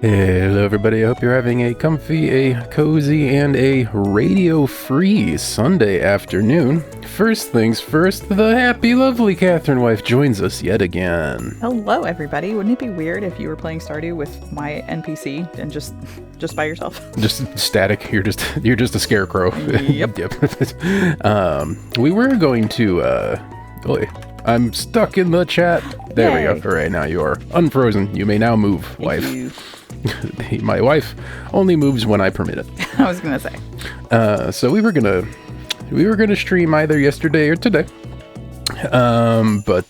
Hello everybody, I hope you're having a comfy, a cozy, and a radio-free Sunday afternoon. First things first, the happy, lovely Catherine wife joins us yet again. Hello everybody, wouldn't it be weird if you were playing Stardew with my NPC and just by yourself? Just static, you're just a scarecrow. Yep. Yep. We were going to, I'm stuck in the chat. There Yay. we go. All right, now you are unfrozen. You may now move, Thank wife. you. My wife only moves when I permit it. I was gonna say. So we were gonna stream either yesterday or today. But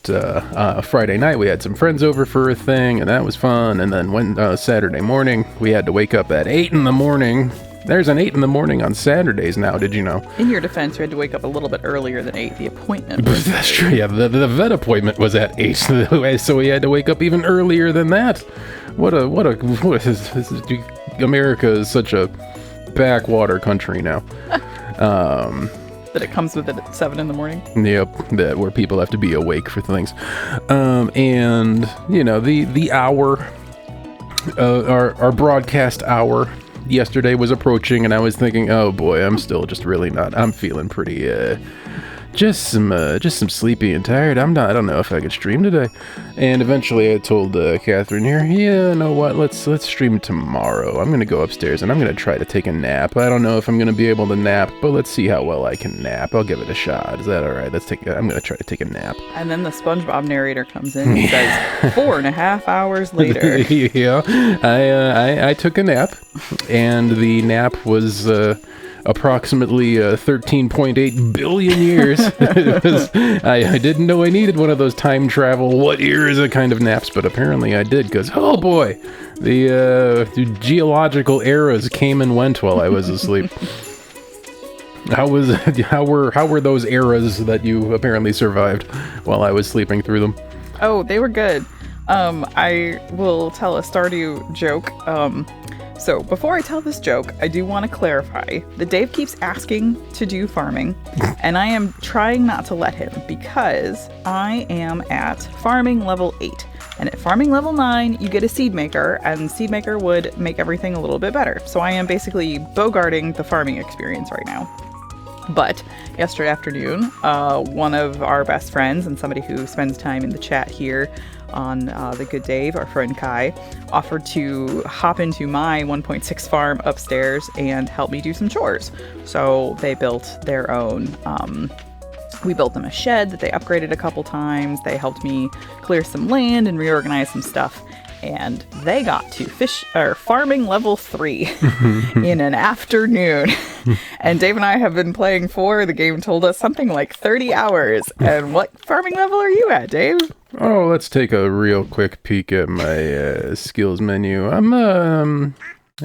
Friday night we had some friends over for a thing, and that was fun. And then Saturday morning we had to wake up at 8 in the morning. There's an 8 in the morning on Saturdays now. Did you know? In your defense, we had to wake up a little bit earlier than 8. The appointment was That's true. Yeah, the vet appointment was at 8, so we had to wake up even earlier than that. What is America is such a backwater country now. that it comes with it at 7 in the morning. Yep, where people have to be awake for things. And you know, the hour, our broadcast hour yesterday was approaching, and I was thinking, oh boy, I'm still just really not. I'm feeling pretty, just some sleepy and tired. I don't know if I could stream today. And eventually I told Catherine here, yeah, you know what, let's stream tomorrow. I'm gonna go upstairs and I'm gonna try to take a nap. I don't know if I'm gonna be able to nap, but let's see how well I can nap. I'll give it a shot. Is that all right? I'm gonna try to take a nap. And then the SpongeBob narrator comes in and says, 4.5 hours later. Yeah, I took a nap, and the nap was approximately 13.8 billion years. I didn't know I needed one of those time travel, what year is it kind of naps, but apparently I did, because, oh boy, the geological eras came and went while I was asleep. How were those eras that you apparently survived while I was sleeping through them? Oh, they were good. I will tell a Stardew joke. So before I tell this joke, I do want to clarify that Dave keeps asking to do farming, and I am trying not to let him because I am at farming level 8. And at farming level 9, you get a seed maker, and seed maker would make everything a little bit better. So I am basically bogarting the farming experience right now. But yesterday afternoon, one of our best friends and somebody who spends time in the chat here on The Good Dave, our friend Kai, offered to hop into my 1.6 farm upstairs and help me do some chores. So they built their own, we built them a shed that they upgraded a couple times. They helped me clear some land and reorganize some stuff. And they got to farming level 3 in an afternoon. And Dave and I have been playing for, the game told us, something like 30 hours. And what farming level are you at, Dave? Oh, let's take a real quick peek at my skills menu. I'm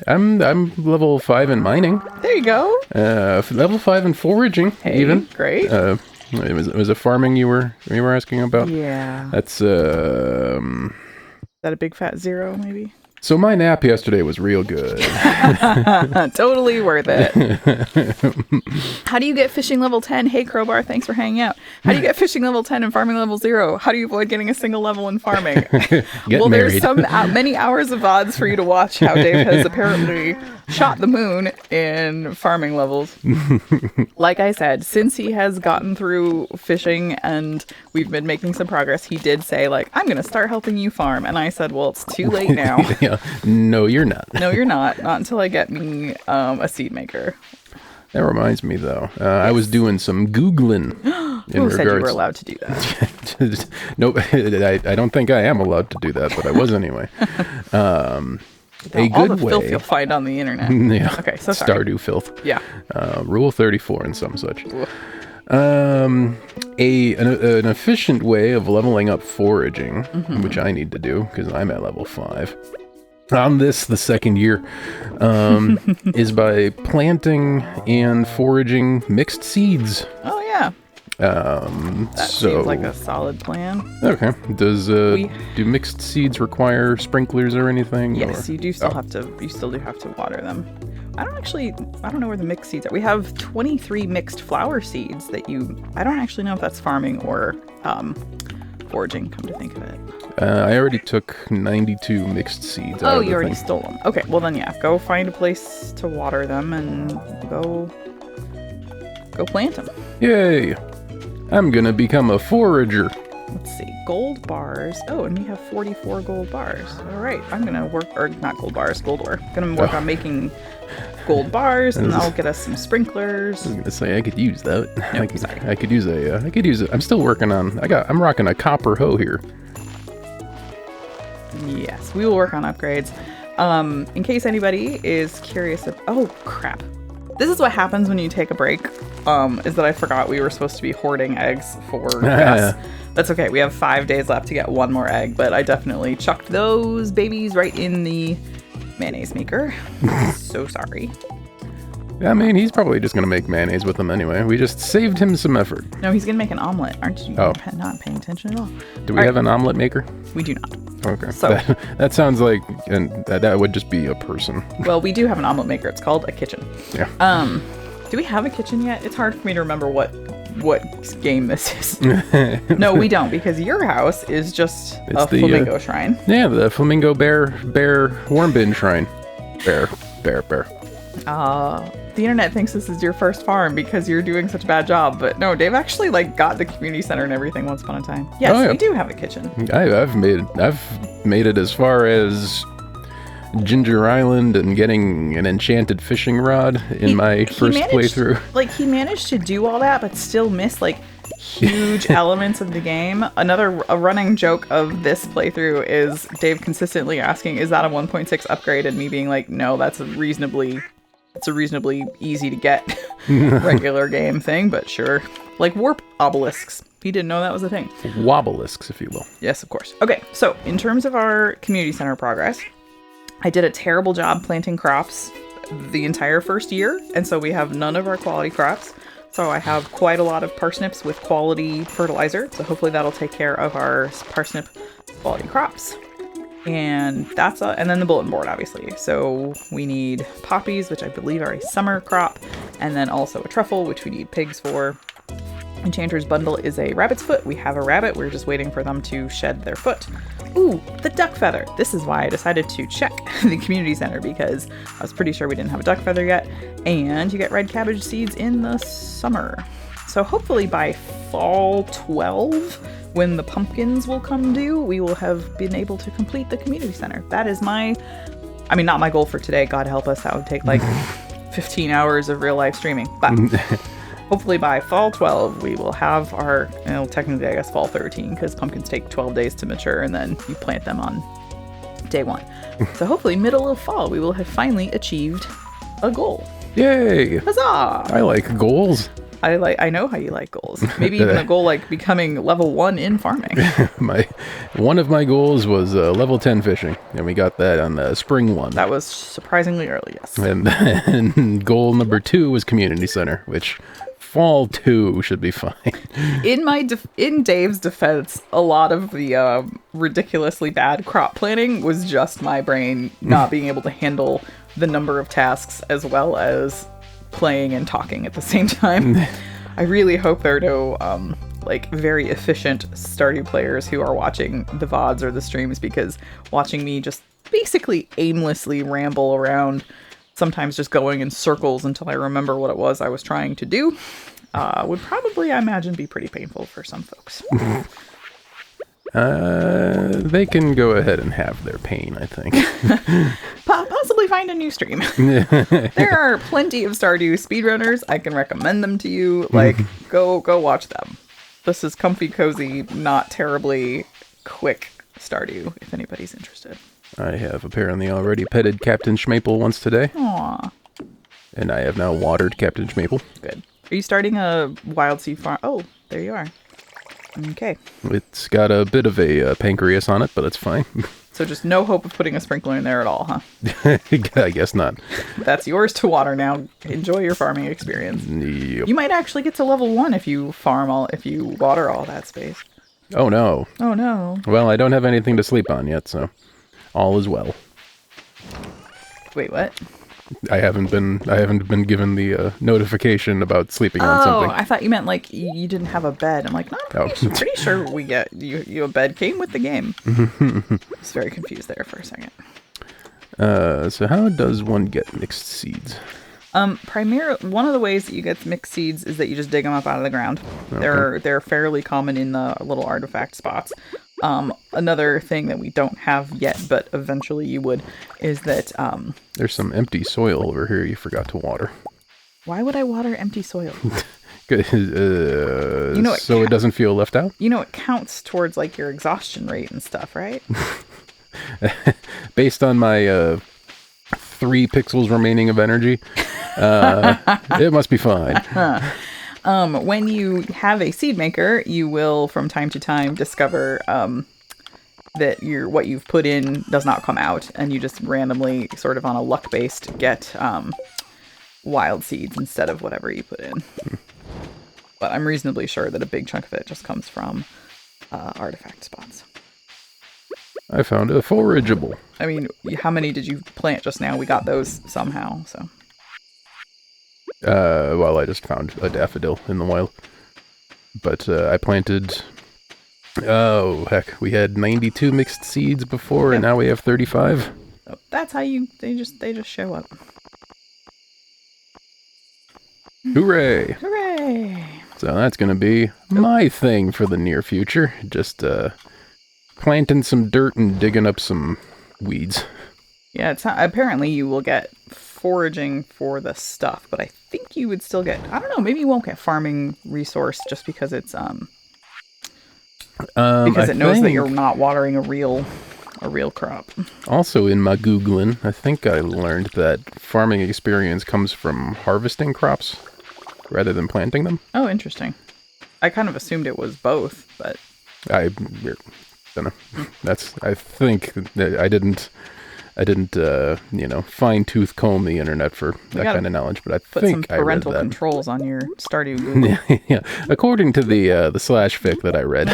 level 5 in mining. There you go. Level 5 in foraging, Hey, even. great. It was a farming you were asking about? Yeah. That's Is that a big fat 0, maybe? So my nap yesterday was real good. Totally worth it. How do you get fishing level 10? Hey, Crowbar, thanks for hanging out. How do you get fishing level 10 and farming level 0? How do you avoid getting a single level in farming? Well, there's many hours of VODs for you to watch how Dave has apparently shot the moon in farming levels. Like I said, since he has gotten through fishing and we've been making some progress, he did say, like, I'm going to start helping you farm. And I said, well, it's too late now. Yeah. No, you're not. No, you're not. Not until I get me a seed maker. That reminds me, though. I was doing some Googling. Who said you were allowed to do that? Nope. I don't think I am allowed to do that, but I was anyway. A all good the way. filth you'll find on the internet. Yeah. Okay, so sorry. Stardew filth. Yeah. Rule 34 and some such. An efficient way of leveling up foraging, which I need to do because I'm at level 5. On the second year, is by planting and foraging mixed seeds. Oh yeah. That seems like a solid plan. Okay. Do mixed seeds require sprinklers or anything? Yes, you do still have to. You still do have to water them. I don't know where the mixed seeds are. We have 23 mixed flower seeds that I don't actually know if that's farming or foraging, come to think of it. I already took 92 mixed seeds. Oh, you already stole them. Okay, well then, yeah, go find a place to water them and go plant them. Yay! I'm gonna become a forager. Let's see, gold bars. Oh, and we have 44 gold bars. All right, I'm gonna work, or not gold bars, gold ore. Gonna work on making gold bars, and I'll get us some sprinklers. I was gonna say I could use that. Nope, sorry. I could use a. I'm still working on. I'm rocking a copper hoe here. Yes, we will work on upgrades. In case anybody is curious oh crap. This is what happens when you take a break, is that I forgot we were supposed to be hoarding eggs for Gus. That's okay, we have 5 days left to get one more egg, but I definitely chucked those babies right in the mayonnaise maker. So sorry. I mean, he's probably just gonna make mayonnaise with them anyway. We just saved him some effort. No, he's gonna make an omelet. Aren't you not paying attention at all? Do we have an omelet maker? We do not. Okay. So that sounds like, and that would just be a person. Well, we do have an omelet maker. It's called a kitchen. Yeah. Do we have a kitchen yet? It's hard for me to remember what game this is. No, we don't, because your house is just a flamingo shrine. Yeah, the flamingo bear worm bin shrine. Bear. The internet thinks this is your first farm because you're doing such a bad job, but no, Dave actually got the community center and everything once upon a time. Yes, we do have a kitchen. I've made it as far as Ginger Island and getting an enchanted fishing rod in my first playthrough. He managed to do all that, but still miss huge elements of the game. A running joke of this playthrough is Dave consistently asking, "Is that a 1.6 upgrade?" and me being like, "No, that's a reasonably easy to get regular game thing, but sure." Like warp obelisks. He didn't know that was a thing. Wobelisks, if you will. Yes, of course. Okay, so in terms of our community center progress, I did a terrible job planting crops the entire first year, and so we have none of our quality crops. So I have quite a lot of parsnips with quality fertilizer, so hopefully that'll take care of our parsnip quality crops. And and then the bulletin board, obviously. So we need poppies, which I believe are a summer crop, and then also a truffle, which we need pigs for. Enchanter's bundle is a rabbit's foot. We have a rabbit. We're just waiting for them to shed their foot. Ooh, the duck feather. This is why I decided to check the community center, because I was pretty sure we didn't have a duck feather yet. And you get red cabbage seeds in the summer. So hopefully by fall 12, when the pumpkins will come due, we will have been able to complete the community center. That is not my goal for today. God help us. That would take 15 hours of real life streaming. But hopefully by fall 12, we will have our, technically I guess fall 13, because pumpkins take 12 days to mature and then you plant them on day 1. So hopefully middle of fall, we will have finally achieved a goal. Yay! Huzzah! I like goals. I know how you like goals. Maybe even a goal like becoming level 1 in farming. One of my goals was level 10 fishing, and we got that on the spring 1. That was surprisingly early, yes. And goal number 2 was community center, which fall 2 should be fine. In Dave's defense, a lot of the ridiculously bad crop planning was just my brain not being able to handle the number of tasks as well as playing and talking at the same time. I really hope there are no very efficient Stardew players who are watching the VODs or the streams, because watching me just basically aimlessly ramble around, sometimes just going in circles until I remember what it was I was trying to do, would probably, I imagine, be pretty painful for some folks. They can go ahead and have their pain, I think. Possibly find a new stream. There are plenty of Stardew speedrunners. I can recommend them to you. Go watch them. This is comfy, cozy, not terribly quick Stardew, if anybody's interested. I have apparently already petted Captain Schmaple once today. Aww. And I have now watered Captain Schmaple. Good. Are you starting a wild seed farm? Oh, there you are. Okay. It's got a bit of a pancreas on it, but it's fine. So just no hope of putting a sprinkler in there at all, huh? I guess not. That's yours to water now. Enjoy your farming experience. Yep. You might actually get to level 1 if you water all that space. Oh no. Oh no. Well, I don't have anything to sleep on yet, so all is well. Wait, what? I haven't been given the notification about sleeping on something. Oh, I thought you meant like you didn't have a bed. I'm like, no, I'm pretty sure we get you a bed came with the game. I was very confused there for a second. So how does one get mixed seeds? Primarily, one of the ways that you get mixed seeds is that you just dig them up out of the ground. Okay. They're fairly common in the little artifact spots. Another thing that we don't have yet, but eventually you would, is that there's some empty soil over here you forgot to water. Why would I water empty soil? So it doesn't feel left out? You know, it counts towards like your exhaustion rate and stuff, right? Based on my 3 pixels remaining of energy, it must be fine. When you have a seed maker, you will from time to time discover that what you've put in does not come out, and you just randomly, sort of on a luck based, get wild seeds instead of whatever you put in. But I'm reasonably sure that a big chunk of it just comes from artifact spots. I found a forageable. I mean, how many did you plant just now? We got those somehow, so. Well, I just found a daffodil in the wild. But I planted... Oh, heck. We had 92 mixed seeds before, and now we have 35. So that's how they just show up. Hooray! Hooray! So that's going to be my thing for the near future. Just planting some dirt and digging up some weeds. Yeah, apparently you will get foraging for the stuff, but I think you would still get, I don't know, maybe you won't get farming resource just because it's because it knows that you're not watering a real crop. Also in my Googling, I think I learned that farming experience comes from harvesting crops rather than planting them. Oh, interesting. I kind of assumed it was both, but I don't know. I think that I didn't fine tooth comb the internet for that kind of knowledge, but I think I read that. Put some parental controls on your Stardew Google. Yeah. According to the /fic that I read,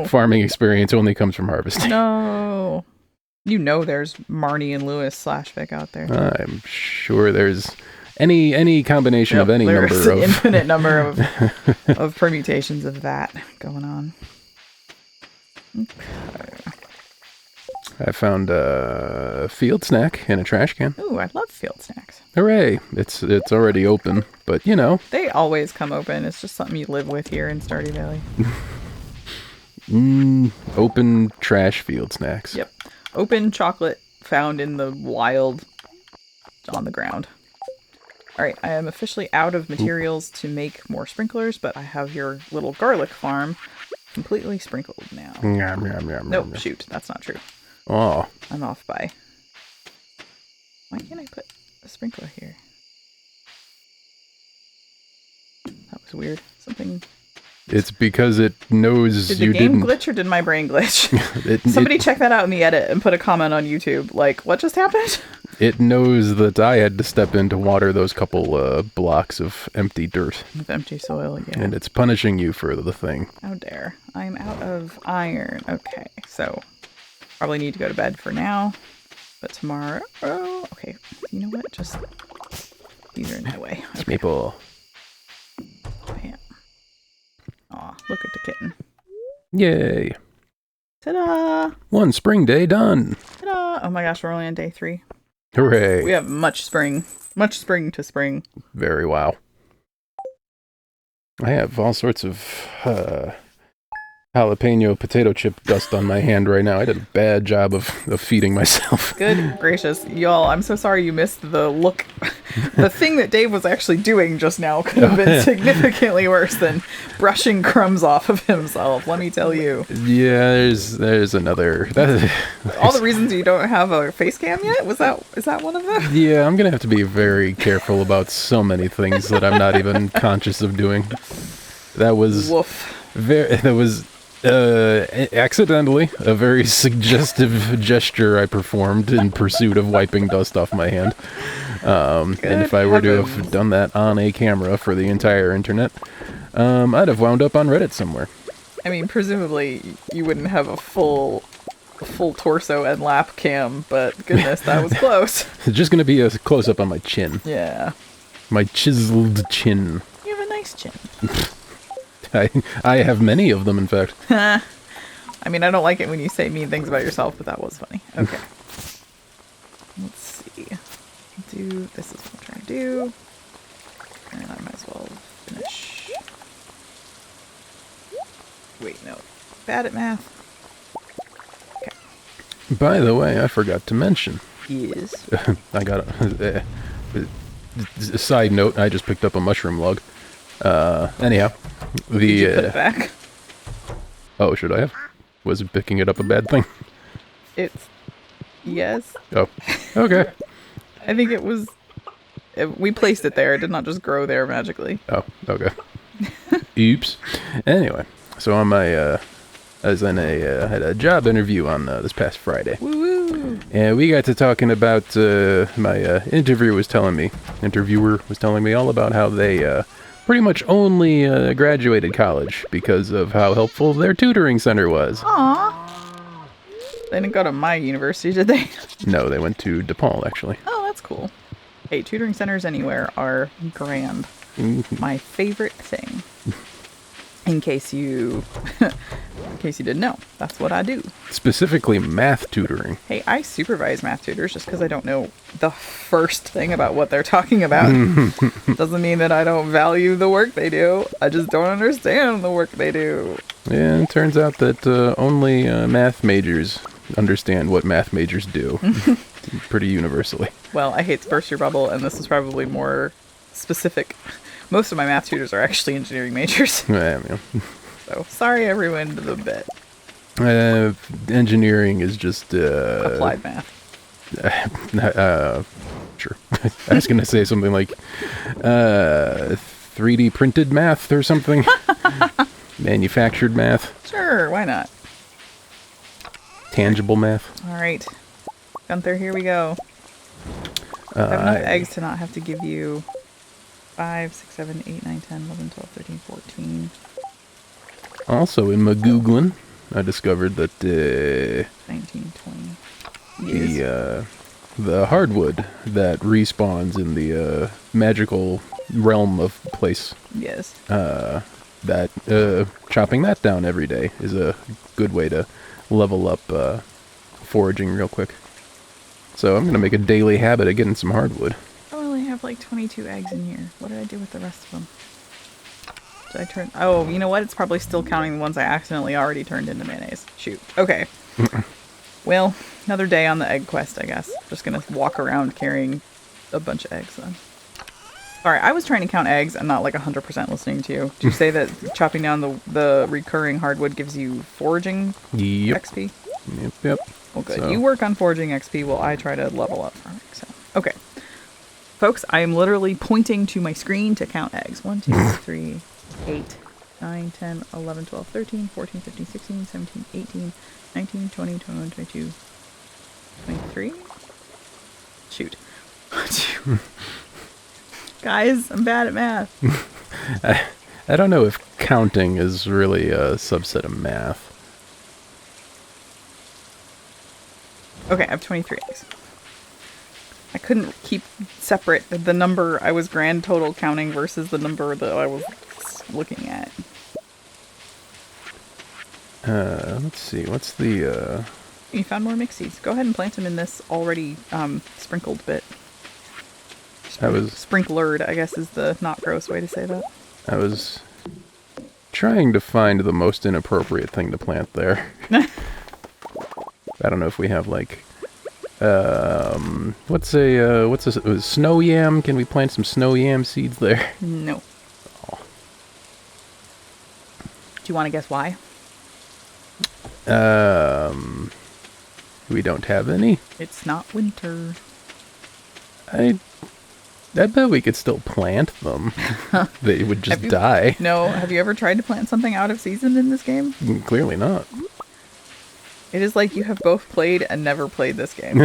farming experience only comes from harvesting. No. You know there's Marnie and Lewis /fic out there. I'm sure there's any combination of any number of... There's an infinite number of permutations of that going on. Okay. I found a field snack in a trash can. Ooh, I love field snacks. Hooray! It's already open, but you know. They always come open. It's just something you live with here in Stardew Valley. Open trash field snacks. Yep. Open chocolate found in the wild on the ground. Alright, I am officially out of materials to make more sprinklers, but I have your little garlic farm completely sprinkled now. Nope, shoot, that's not true. Oh. I'm off by. Why can't I put a sprinkler here? That was weird. Something... It's because it knows did the game glitch or did my brain glitch? Somebody check that out in the edit and put a comment on YouTube. Like, what just happened? It knows that I had to step in to water those couple blocks of empty dirt. Of empty soil, yeah. And it's punishing you for the thing. How dare. I'm out of iron. Okay, so probably need to go to bed for now. But tomorrow... Oh, okay. You know what? Just... These are in my way. Okay. Maple. Bam. Aw, look at the kitten. Yay. Ta-da! One spring day done. Ta-da! Oh my gosh, we're only on day 3. Hooray. We have much spring to spring. Very wow. I have all sorts of jalapeno potato chip dust on my hand right now. I did a bad job of feeding myself. Good gracious. Y'all, I'm so sorry you missed the look. The thing that Dave was actually doing just now could have been significantly worse than brushing crumbs off of himself, let me tell you. Yeah, there's another... All the reasons you don't have a face cam yet? Is that one of them? Yeah, I'm going to have to be very careful about so many things that I'm not even conscious of doing. That was... Woof. That was... accidentally, a very suggestive gesture I performed in pursuit of wiping dust off my hand. And if I were to have done that on a camera for the entire internet, I'd have wound up on Reddit somewhere. I mean, presumably you wouldn't have a full full torso and lap cam, but goodness, that was close. It's just gonna be a close-up on my chin. Yeah. My chiseled chin. You have a nice chin. I have many of them, in fact. I mean, I don't like it when you say mean things about yourself, but that was funny. Okay. Let's see. This is what I'm trying to do. And I might as well finish. Wait, no. Bad at math. Okay. By the way, I forgot to mention. Yes. I got a side note. I just picked up a mushroom log. Anyhow, Did you put it back? Oh, should I have? Was picking it up a bad thing? It's... Yes. Oh, okay. I think it was... We placed it there. It did not just grow there magically. Oh, okay. Oops. Anyway, so on my, I had a job interview on this past Friday. Woo-woo. And we got to talking about, my interviewer was telling me all about how they pretty much only graduated college because of how helpful their tutoring center was. Aww. They didn't go to my university, did they? No, they went to DePaul, actually. Oh, that's cool. Hey, tutoring centers anywhere are grand. My favorite thing. In case you didn't know, that's what I do. Specifically math tutoring. Hey, I supervise math tutors just because I don't know the first thing about what they're talking about. Doesn't mean that I don't value the work they do. I just don't understand the work they do. Yeah, it turns out that only math majors understand what math majors do. Pretty universally. Well, I hate to burst your bubble, and this is probably more specific. Most of my math tutors are actually engineering majors. Yeah. So, sorry I ruined the bit. Engineering is just... Applied math. Sure. I was going to say something like 3D printed math or something. Manufactured math. Sure, why not? Tangible math. All right. Gunther, here we go. I have enough eggs to not have to give you 5, 6, 7, 8, 9, 10, 11, 12, 13, 14. Also, in my Googling, I discovered that 19, 20. Yes. The hardwood that respawns in the magical realm of place. Yes. That chopping that down every day is a good way to level up foraging real quick. So I'm gonna make a daily habit of getting some hardwood. I only have like 22 eggs in here. What did I do with the rest of them? Did I turn... Oh, you know what? It's probably still counting the ones I accidentally already turned into mayonnaise. Shoot. Okay. Well, another day on the egg quest, I guess. Just gonna walk around carrying a bunch of eggs then. Sorry, I was trying to count eggs and not like 100% listening to you. Did you say that chopping down the recurring hardwood gives you foraging XP? Yep. Well, good. So. You work on foraging XP while I try to level up farming. So, okay. Folks, I am literally pointing to my screen to count eggs. 1, 2, 3, 8, 9, 10, 11, 12, 13, 14, 15, 16, 17, 18, 19, 20, 21, 22, 23. Shoot. Guys, I'm bad at math. I don't know if counting is really a subset of math. Okay, I have 23 eggs. I couldn't keep separate the number I was grand total counting versus the number that I was looking at. Let's see, what's the, You found more mixies. Go ahead and plant them in this already sprinkled bit. Sprinklered, I guess, is the not gross way to say that. I was trying to find the most inappropriate thing to plant there. I don't know if we have like, what's a snow yam? Can we plant some snow yam seeds there? No. Oh. Do you want to guess why? We don't have any. It's not winter. I bet we could still plant them. They would just die. No, have you ever tried to plant something out of season in this game? Clearly not. It is like you have both played and never played this game.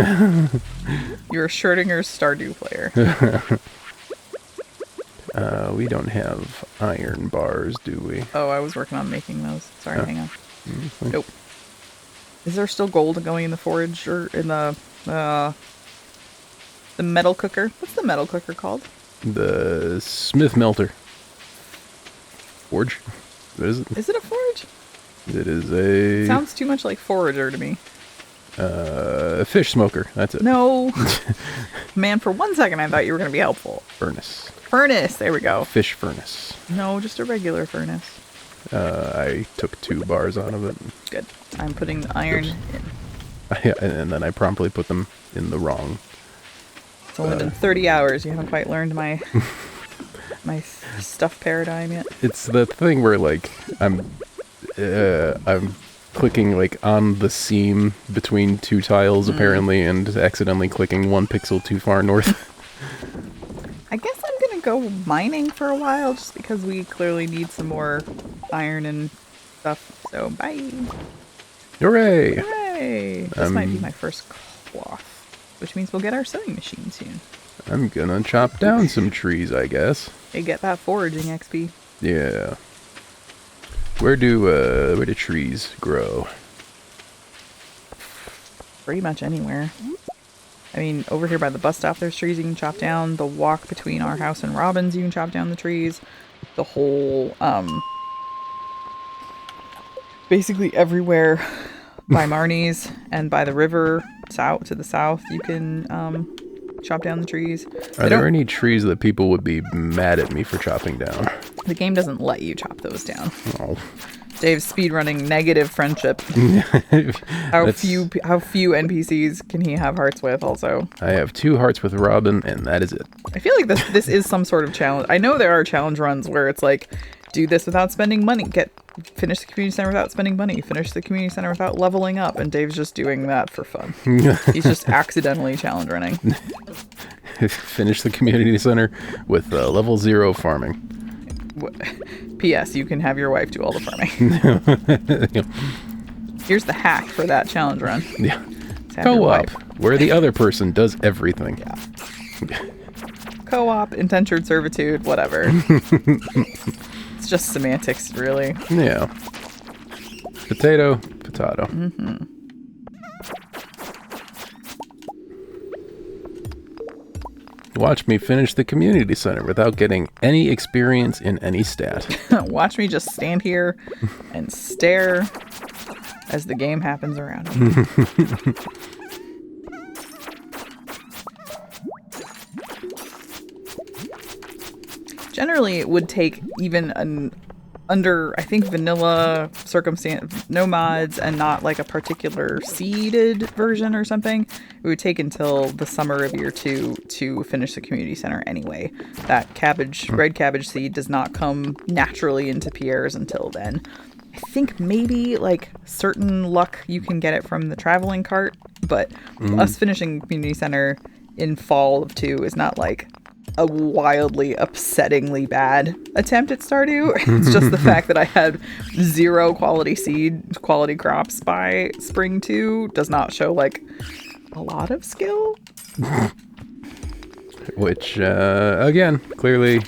You're a Schrodinger's Stardew player. We don't have iron bars, do we? Oh, I was working on making those. Sorry, hang on. Nope. Is there still gold going in the forge or in the metal cooker? What's the metal cooker called? The Smith Melter. Forge? What is it? Is it a forge? It is a... Sounds too much like forager to me. Fish smoker. That's it. No. Man, for 1 second I thought you were going to be helpful. Furnace. Furnace. There we go. Fish furnace. No, just a regular furnace. I took 2 bars out of it. Good. I'm putting the iron in. And then I promptly put them in the wrong. It's only been 30 hours. You haven't quite learned my my stuff paradigm yet. It's the thing where like I'm clicking like on the seam between 2 tiles apparently, and accidentally clicking 1 pixel too far north. I guess I'm gonna go mining for a while, just because we clearly need some more iron and stuff. So bye. Hooray! Hooray! This might be my first cloth, which means we'll get our sewing machine soon. I'm gonna chop down some trees, I guess. Hey, get that foraging XP. Yeah. Where do trees grow? Pretty much anywhere. I mean, over here by the bus stop, there's trees you can chop down. The walk between our house and Robin's, you can chop down the trees. The whole, basically everywhere by Marnie's and by the river south to the south, you can chop down the trees. Are there any trees that people would be mad at me for chopping down? The game doesn't let you chop those down. Oh. Dave's speedrunning negative friendship. How few NPCs can he have hearts with also? I have 2 hearts with Robin, and that is it. I feel like this is some sort of challenge. I know there are challenge runs where it's like, do this without spending money. Finish the community center without spending money. Finish the community center without leveling up. And Dave's just doing that for fun. He's just accidentally challenge running. Finish the community center with level 0 farming. P.S. You can have your wife do all the farming. Here's the hack for that challenge run. Yeah. Co-op, where the other person does everything. Yeah. Co-op, indentured servitude, whatever. It's just semantics, really. Yeah. Potato, potato. Mm-hmm. Watch me finish the community center without getting any experience in any stat. Watch me just stand here and stare as the game happens around me. Generally, it would take even under, I think, vanilla circumstance, no mods, and not like a particular seeded version or something. It would take until the summer of year 2 to finish the community center anyway. That red cabbage seed does not come naturally into Pierre's until then. I think maybe like certain luck you can get it from the traveling cart, but us finishing community center in fall of 2 is not like a wildly upsettingly bad attempt at Stardew. It's just the fact that I had 0 quality crops by spring 2 does not show like a lot of skill. Which again, clearly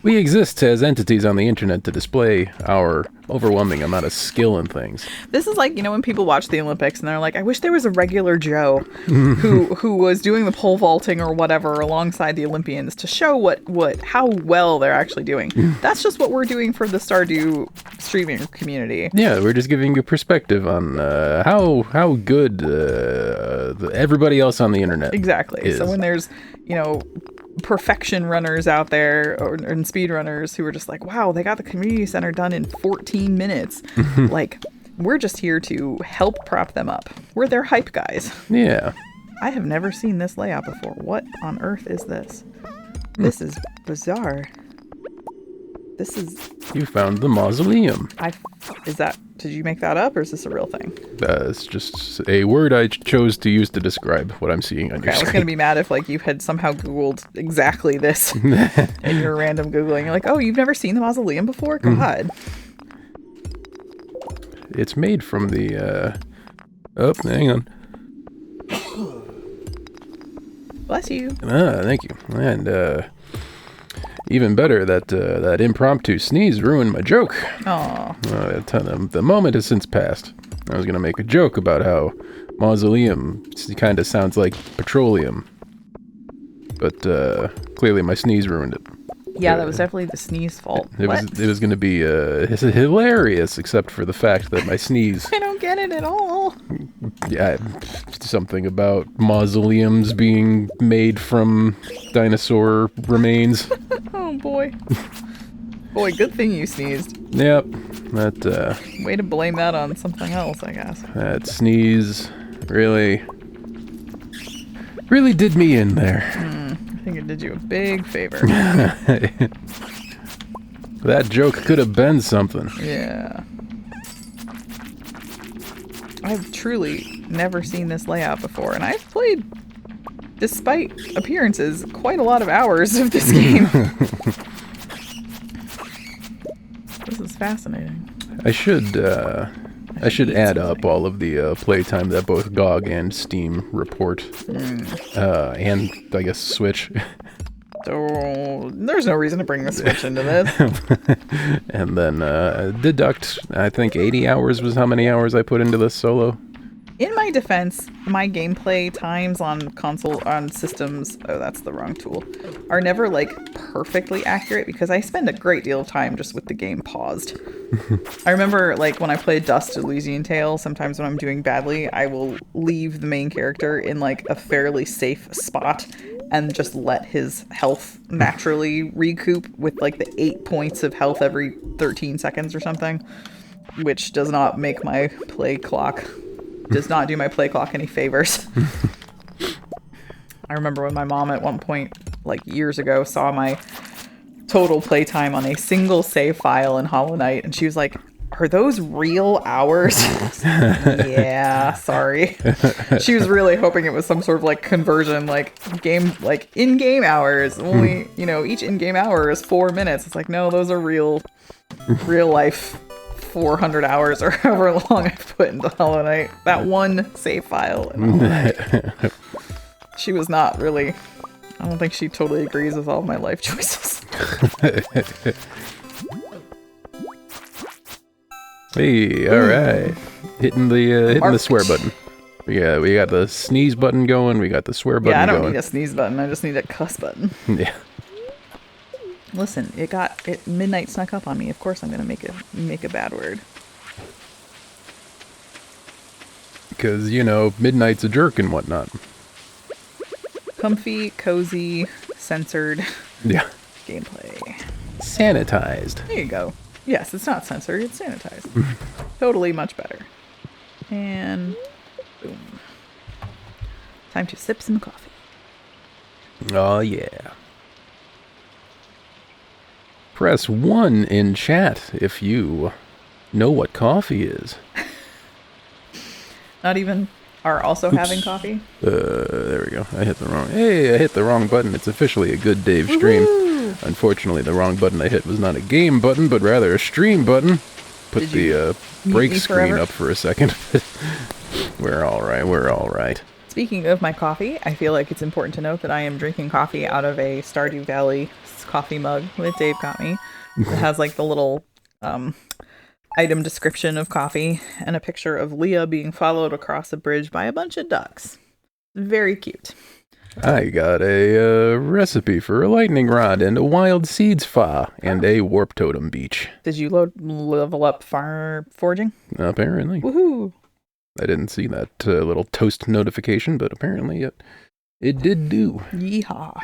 we exist as entities on the internet to display our overwhelming amount of skill in things. This is like, you know, when people watch the Olympics and they're like, I wish there was a regular Joe who was doing the pole vaulting or whatever alongside the Olympians to show how well they're actually doing. That's just what we're doing for the Stardew streaming community. Yeah, we're just giving you perspective on how good everybody else on the internet exactly is. So when there's, you know, perfection runners out there and speed runners who are just like, wow, they got the community center done in 14 minutes. Like, we're just here to help prop them up. We're their hype guys. Yeah. I have never seen this layout before. What on earth is this? This is bizarre. This is... You found the mausoleum. Did you make that up, or is this a real thing? It's just a word I chose to use to describe what I'm seeing on your screen. I was going to be mad if like you had somehow Googled exactly this in your random Googling. You're like, oh, you've never seen the mausoleum before? God. It's made from the, oh, hang on. Bless you. Thank you. And, even better, that impromptu sneeze ruined my joke. Aw. The moment has since passed. I was gonna make a joke about how mausoleum kind of sounds like petroleum. But clearly my sneeze ruined it. Yeah, that was definitely the sneeze fault. It was going to be hilarious, except for the fact that my sneeze... I don't get it at all. Yeah, something about mausoleums being made from dinosaur remains. Oh, boy. Boy, good thing you sneezed. Yep, that... Way to blame that on something else, I guess. That sneeze really did me in there. I think it did you a big favor. That joke could have been something. Yeah. I've truly never seen this layout before, and I've played, despite appearances, quite a lot of hours of this game. This is fascinating. I should add up all of the playtime that both GOG and Steam report, and I guess Switch. So there's no reason to bring the Switch into this. And then deduct, I think 80 hours was how many hours I put into this solo. In my defense, my gameplay times on systems, oh, that's the wrong tool, are never like perfectly accurate because I spend a great deal of time just with the game paused. I remember like when I played Dust Elysian Tale, sometimes when I'm doing badly, I will leave the main character in like a fairly safe spot and just let his health naturally recoup with like the 8 points of health every 13 seconds or something, which does not make my play clock... does not do my play clock any favors. I remember when my mom at one point, like years ago, saw my total playtime on a single save file in Hollow Knight, and she was like, "Are those real hours?" Yeah, sorry. She was really hoping it was some sort of like conversion, like game, like in-game hours. Only, each in-game hour is 4 minutes. It's like, no, those are real life 400 hours or however long I've put into Hollow Knight. That one save file in Hollow Knight. She was not really... I don't think she totally agrees with all my life choices. Hey, alright. Hitting the swear button. Yeah, we got the sneeze button going, we got the swear button going. Yeah, I don't need a sneeze button, I just need a cuss button. Yeah. Listen, midnight snuck up on me. Of course I'm gonna make a bad word. Because, midnight's a jerk and whatnot. Comfy, cozy, censored gameplay. Sanitized. There you go. Yes, it's not censored, it's sanitized. Totally much better. And boom. Time to sip some coffee. Oh yeah. Press 1 in chat if you know what coffee is. Not even are also having coffee? There we go. I hit the wrong button. It's officially a good Dave stream. Woo-hoo! Unfortunately, the wrong button I hit was not a game button, but rather a stream button. Put the break screen up for a second. We're alright. Speaking of my coffee, I feel like it's important to note that I am drinking coffee out of a Stardew Valley coffee mug that Dave got me. It has like the little item description of coffee and a picture of Leah being followed across a bridge by a bunch of ducks. Very cute. I got a recipe for a lightning rod and a wild seeds fa and a warp totem beach. Did you level up foraging? Apparently. Woohoo! I didn't see that little toast notification, but apparently it did do. Yeehaw.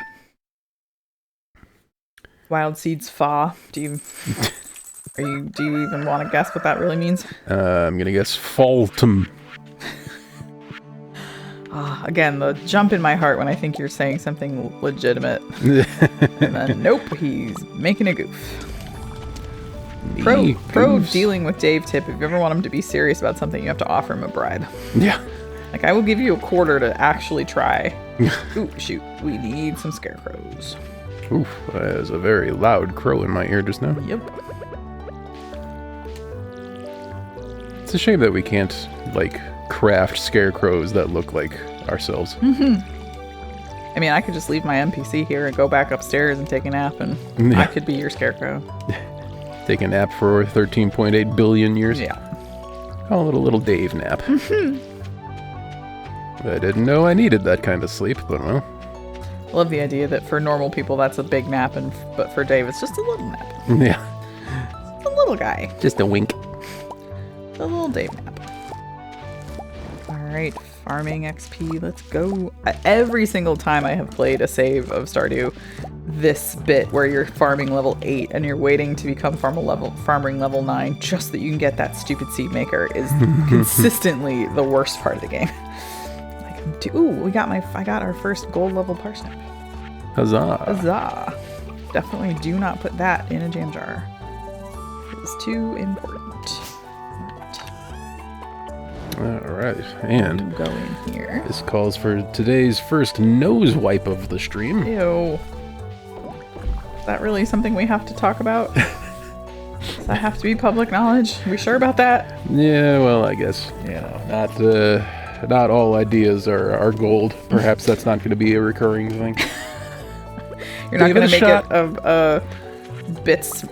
Wild seeds fa. Do you even want to guess what that really means? I'm gonna guess Faltum. Again, the jump in my heart when I think you're saying something legitimate. And then, nope, he's making a goof. Pro dealing with Dave tip. If you ever want him to be serious about something, you have to offer him a bribe. Yeah. Like, I will give you a quarter to actually try. Ooh, shoot. We need some scarecrows. Oof, there's a very loud crow in my ear just now. Yep. It's a shame that we can't, like, craft scarecrows that look like ourselves. I mean, I could just leave my NPC here and go back upstairs and take a nap, and I could be your scarecrow. Take a nap for 13.8 billion years. Yeah. Call it a little Dave nap. I didn't know I needed that kind of sleep, but well. I love the idea that for normal people that's a big nap, but for Dave it's just a little nap. Yeah. It's a little guy. Just a wink. It's a little Dave nap. Alright, farming XP, let's go. Every single time I have played a save of Stardew, this bit where you're farming level 8 and you're waiting to become farming level 9 just that you can get that stupid seed maker is consistently the worst part of the game. Ooh, I got our first gold level parsnip. Huzzah. Huzzah. Definitely do not put that in a jam jar. It's too important. Alright, and go in here. This calls for today's first nose wipe of the stream. Ew. Is that really something we have to talk about? Does that have to be public knowledge? Are we sure about that? Yeah, well, I guess, not all ideas are gold. Perhaps that's not going to be a recurring thing. You're not going to make it a bits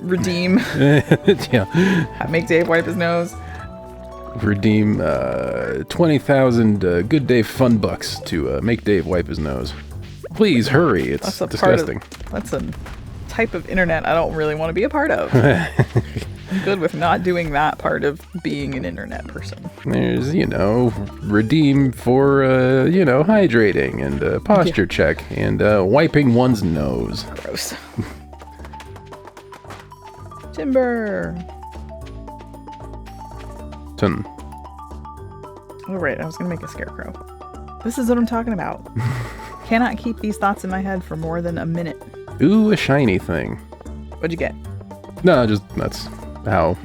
redeem. Yeah. Make Dave wipe his nose. Redeem 20,000 Good Day Fun Bucks to make Dave wipe his nose. Please hurry, it's disgusting. That's a type of internet I don't really want to be a part of. I'm good with not doing that part of being an internet person. There's, redeem for, hydrating and posture check and wiping one's nose. Gross. Timber. Oh, right. I was going to make a scarecrow. This is what I'm talking about. Cannot keep these thoughts in my head for more than a minute. Ooh, a shiny thing. What'd you get? No, just that's how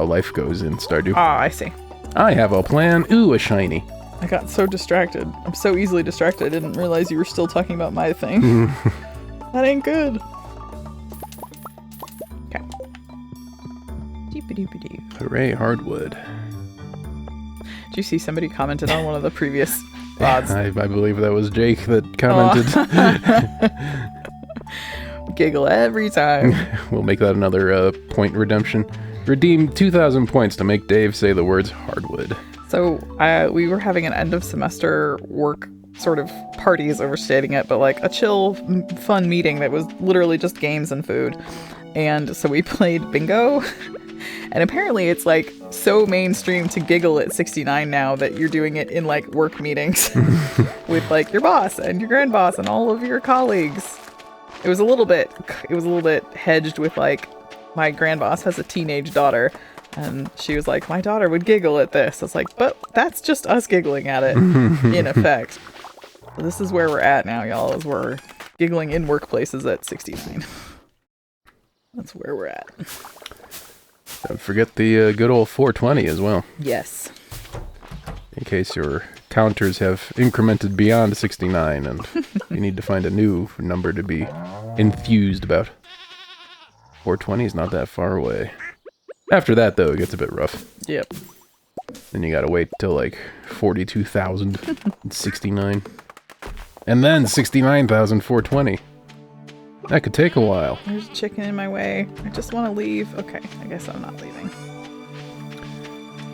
life goes in Stardew. Ah, I see. I have a plan. Ooh, a shiny. I got so distracted. I'm so easily distracted. I didn't realize you were still talking about my thing. That ain't good. Okay. Doop-a-doop-a-doo. Hooray, hardwood. Did you see somebody commented on one of the previous VODs? I believe that was Jake that commented. Giggle every time. We'll make that another point redemption. Redeem 2,000 points to make Dave say the words hardwood. So we were having an end of semester work sort of party is overstating it, but like a chill, fun meeting that was literally just games and food. And so we played bingo. And apparently it's like so mainstream to giggle at 69 now that you're doing it in like work meetings with like your boss and your grand boss and all of your colleagues. It was a little bit hedged with like my grand boss has a teenage daughter and she was like, my daughter would giggle at this. I was like, but that's just us giggling at it in effect. So this is where we're at now, y'all, is we're giggling in workplaces at 69. That's where we're at. Don't forget the good old 420 as well. Yes. In case your counters have incremented beyond 69 and you need to find a new number to be enthused about. 420 is not that far away. After that, though, it gets a bit rough. Yep. Then you gotta wait till like 42,069. And then 69,420. That could take a while. There's a chicken in my way. I just want to leave. Okay, I guess I'm not leaving.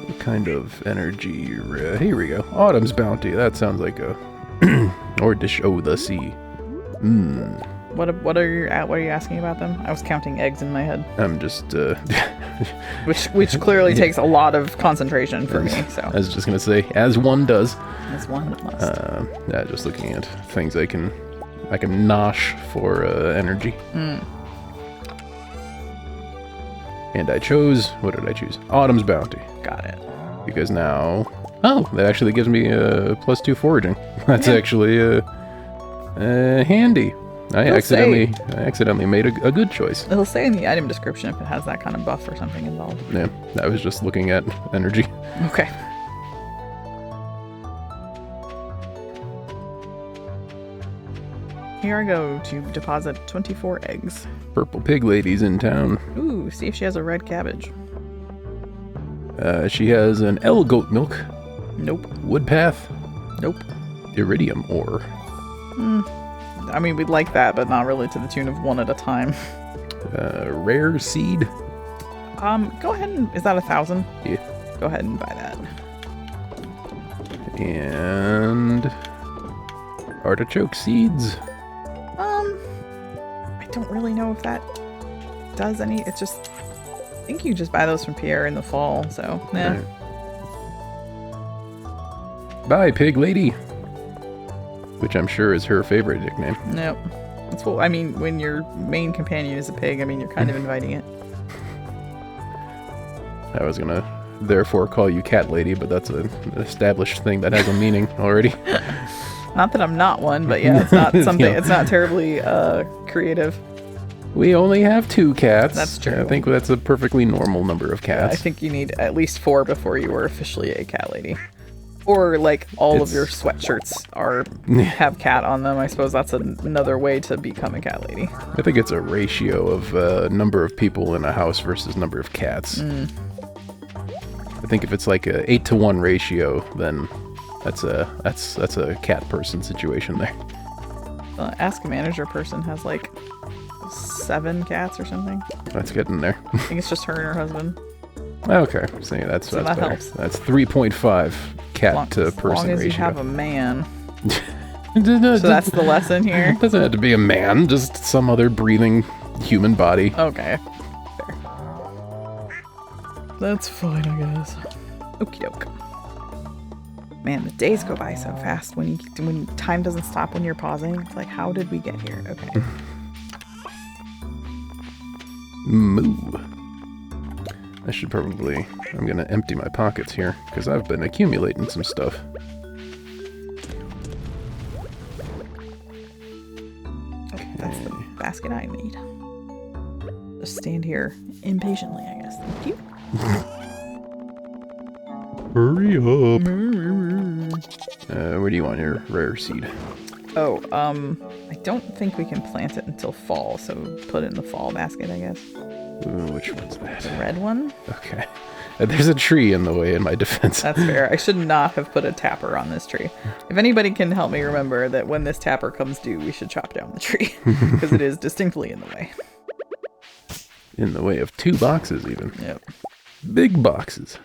What kind of energy? Here we go. Autumn's Bounty. That sounds like a... or to show the sea. What are you asking about them? I was counting eggs in my head. I'm just... which clearly takes a lot of concentration for me, so... I was just gonna say, as one does. As one must. Yeah, just looking at things I can nosh for energy. And I chose... What did I choose? Autumn's Bounty. Got it. Because now... Oh, that actually gives me +2 foraging. That's actually handy. I accidentally made a good choice. It'll say in the item description if it has that kind of buff or something involved. Yeah, I was just looking at energy. Okay. Here I go to deposit 24 eggs. Purple pig lady's in town. Ooh, see if she has a red cabbage. She has an L goat milk. Nope. Woodpath. Nope. Iridium ore. I mean, we'd like that, but not really to the tune of one at a time. Rare seed. Go ahead and... Is that 1,000? Yeah. Go ahead and buy that. And... artichoke seeds. I don't really know if that does any... It's just... I think you just buy those from Pierre in the fall, so... Yeah. Right. Bye, pig lady. Which I'm sure is her favorite nickname. Nope. That's what... I mean, when your main companion is a pig, I mean, you're kind of inviting it. I was gonna therefore call you cat lady, but that's an established thing that has a meaning already. Not that I'm not one, but yeah, it's not something... Yeah. It's not terribly creative. We only have 2 cats. That's true. I think that's a perfectly normal number of cats. I think you need at least 4 before you are officially a cat lady. Or, like, all of your sweatshirts have cat on them. I suppose that's another way to become a cat lady. I think it's a ratio of number of people in a house versus number of cats. I think if it's like a 8-to-1 ratio, then that's a cat person situation there. Ask a Manager person has like 7 cats or something. That's getting there. I think it's just her and her husband. Okay, so yeah, that's that better. helps. That's 3.5 cat to person ratio. As long as you have a man. So that's the lesson here. It doesn't have to be a man, just some other breathing human body. Okay. Fair. That's fine, I guess. Okie doke. Man, the days go by so fast when time doesn't stop when you're pausing. It's like, how did we get here? Okay. Moo. I should probably... I'm gonna empty my pockets here, because I've been accumulating some stuff. Oh, that's the basket I need. Just stand here impatiently, I guess. Thank you. Hurry up. Where do you want your rare seed? Oh, I don't think we can plant it until fall, so put it in the fall basket, I guess. Ooh, which one's that? The red one? Okay. There's a tree in the way in my defense. That's fair. I should not have put a tapper on this tree. If anybody can help me remember that when this tapper comes due, we should chop down the tree. Because it is distinctly in the way. In the way of 2 boxes, even. Yep. Big boxes.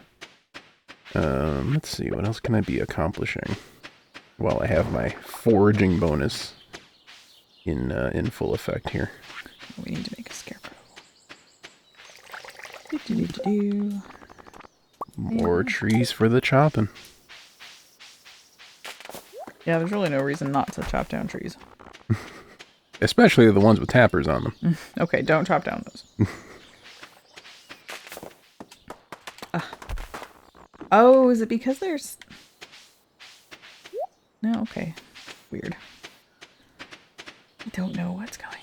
Let's see, what else can I be accomplishing while I have my foraging bonus in full effect here? We need to make a scarecrow. More trees for the chopping. Yeah, there's really no reason not to chop down trees. Especially the ones with tappers on them. Okay, don't chop down those. Oh, is it because there's... No, okay. Weird. I don't know what's going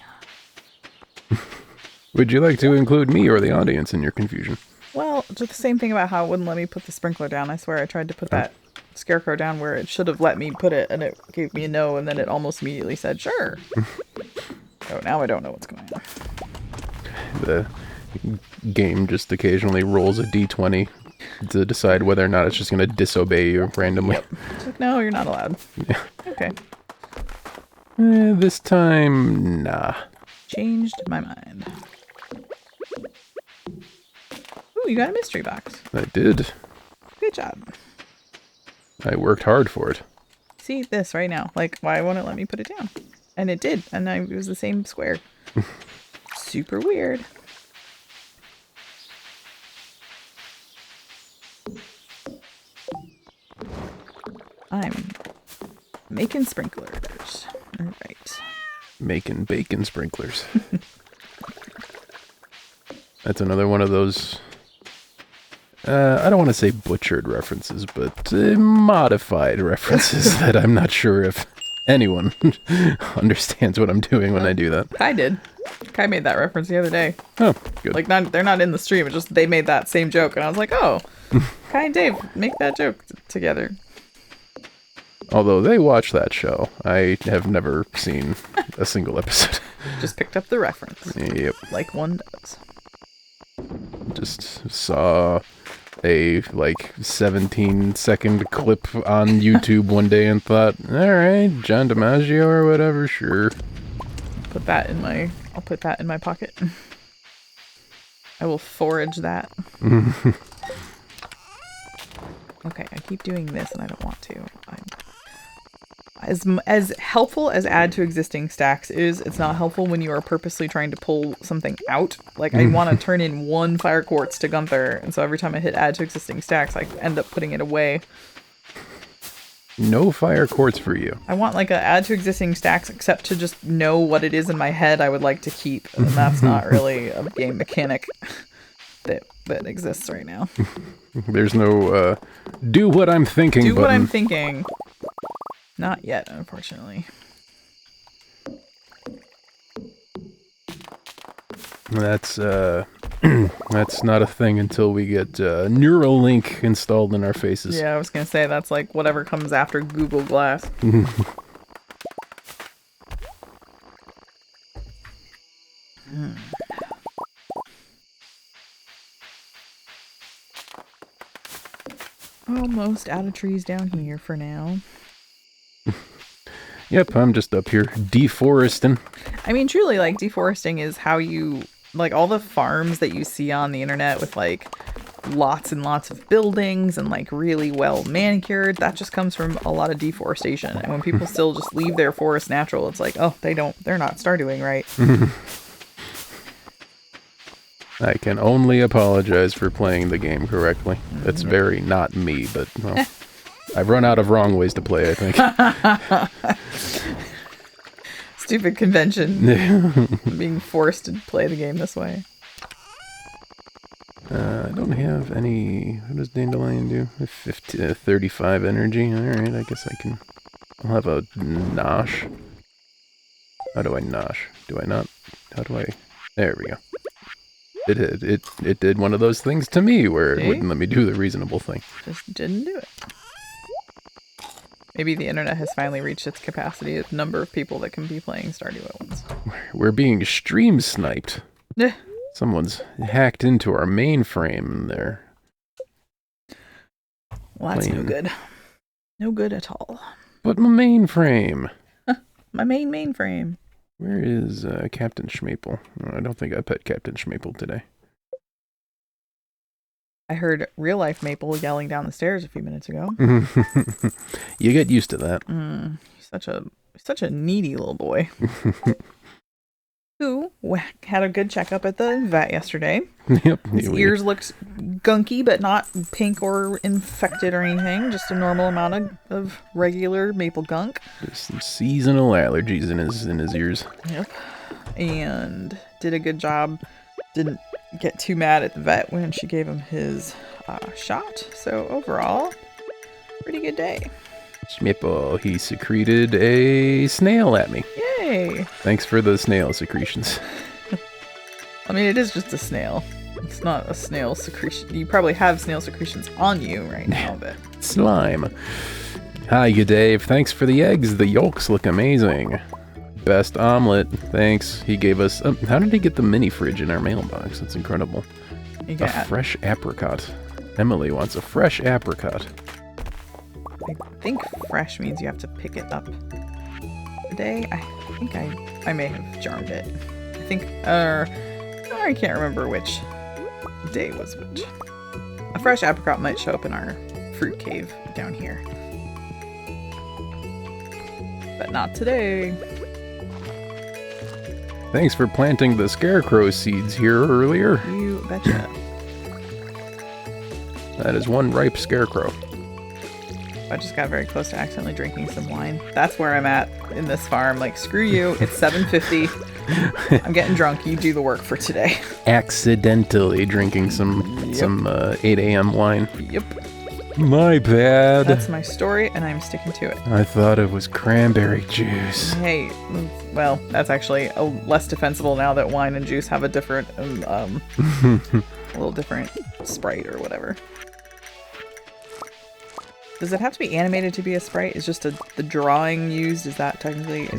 on. Would you like to include me or the audience in your confusion? Well, just the same thing about how it wouldn't let me put the sprinkler down. I swear I tried to put that scarecrow down where it should have let me put it, and it gave me a no, and then it almost immediately said, sure. So now I don't know what's going on. The game just occasionally rolls a d20 to decide whether or not it's just going to disobey you randomly. Yep. It's like, no, you're not allowed. Yeah. Okay. This time, nah. Changed my mind. Ooh, you got a mystery box. I did. Good job. I worked hard for it. See this right now. Like, why won't it let me put it down? And it did. And it was the same square. Super weird. I'm making sprinklers. All right. Making bacon sprinklers. That's another one of those... I don't want to say butchered references, but modified references that I'm not sure if anyone understands what I'm doing when I do that. Kai did. Kai made that reference the other day. Oh, good. Like, they're not in the stream, it's just they made that same joke, and I was like, oh, Kai and Dave make that joke together. Although they watch that show, I have never seen a single episode. Just picked up the reference. Yep. Like one does. Just saw a, 17-second clip on YouTube one day and thought, alright, John DiMaggio or whatever, sure. I'll put that in my pocket. I will forage that. Okay, I keep doing this and I don't want to. As helpful as add to existing stacks is, it's not helpful when you are purposely trying to pull something out. Like, I want to turn in 1 fire quartz to Gunther, and so every time I hit add to existing stacks, I end up putting it away. No fire quartz for you. I want like a add to existing stacks, except to just know what it is in my head I would like to keep, and that's not really a game mechanic that exists right now. There's no do what I'm thinking Do button. what I'm thinking. Not yet, unfortunately. That's that's not a thing until we get Neuralink installed in our faces. Yeah, I was gonna say that's like whatever comes after Google Glass. Almost out of trees down here for now. Yep, I'm just up here deforesting. I mean, truly, like, deforesting is how you, like, all the farms that you see on the internet with, like, lots and lots of buildings and, like, really well manicured, that just comes from a lot of deforestation. And when people still just leave their forest natural, it's like, oh, they're not Stardewing right. I can only apologize for playing the game correctly. That's very not me, but, well, I've run out of wrong ways to play, I think. Stupid convention. Being forced to play the game this way. I don't have any... What does Dandelion do? 35 energy. Alright, I guess I can... I'll have a nosh. How do I nosh? Do I not? How do I... There we go. It did one of those things to me where it wouldn't let me do the reasonable thing. Just didn't do it. Maybe the internet has finally reached its capacity of number of people that can be playing Stardew at once. We're being stream sniped. Someone's hacked into our mainframe there. Well, that's no good. No good at all. But my mainframe. My mainframe. Where is Captain Schmaple? Oh, I don't think I pet Captain Schmaple today. I heard real-life Maple yelling down the stairs a few minutes ago. You get used to that. He's such a needy little boy. Who had a good checkup at the vet yesterday. Yep. His ears looked gunky, but not pink or infected or anything. Just a normal amount of regular maple gunk. There's some seasonal allergies in his ears. Yep. And did a good job. Didn't get too mad at the vet when she gave him his shot. So overall, pretty good day. Schmipple, he secreted a snail at me. Yay! Thanks for the snail secretions. I mean, it is just a snail. It's not a snail secretion. You probably have snail secretions on you right now, but... Slime. Hi, good Dave. Thanks for the eggs. The yolks look amazing. Best omelet. Thanks. He gave us... how did he get the mini fridge in our mailbox? That's incredible. A fresh apricot. Emily wants a fresh apricot. I think fresh means you have to pick it up today. I think I may have jarred it. I think... I can't remember which day was which. A fresh apricot might show up in our fruit cave down here. But not today. Thanks for planting the scarecrow seeds here earlier. You betcha. That is one ripe scarecrow. I just got very close to accidentally drinking some wine. That's where I'm at in this farm. Like, screw you. It's 7:50. I'm getting drunk. You do the work for today. Accidentally drinking some 8 a.m. wine. Yep. My bad. That's my story, and I'm sticking to it. I thought it was cranberry juice. Hey, well, that's actually less defensible now that wine and juice have a different, a little different Sprite or whatever. Does it have to be animated to be a sprite? Is just the drawing used? Is that technically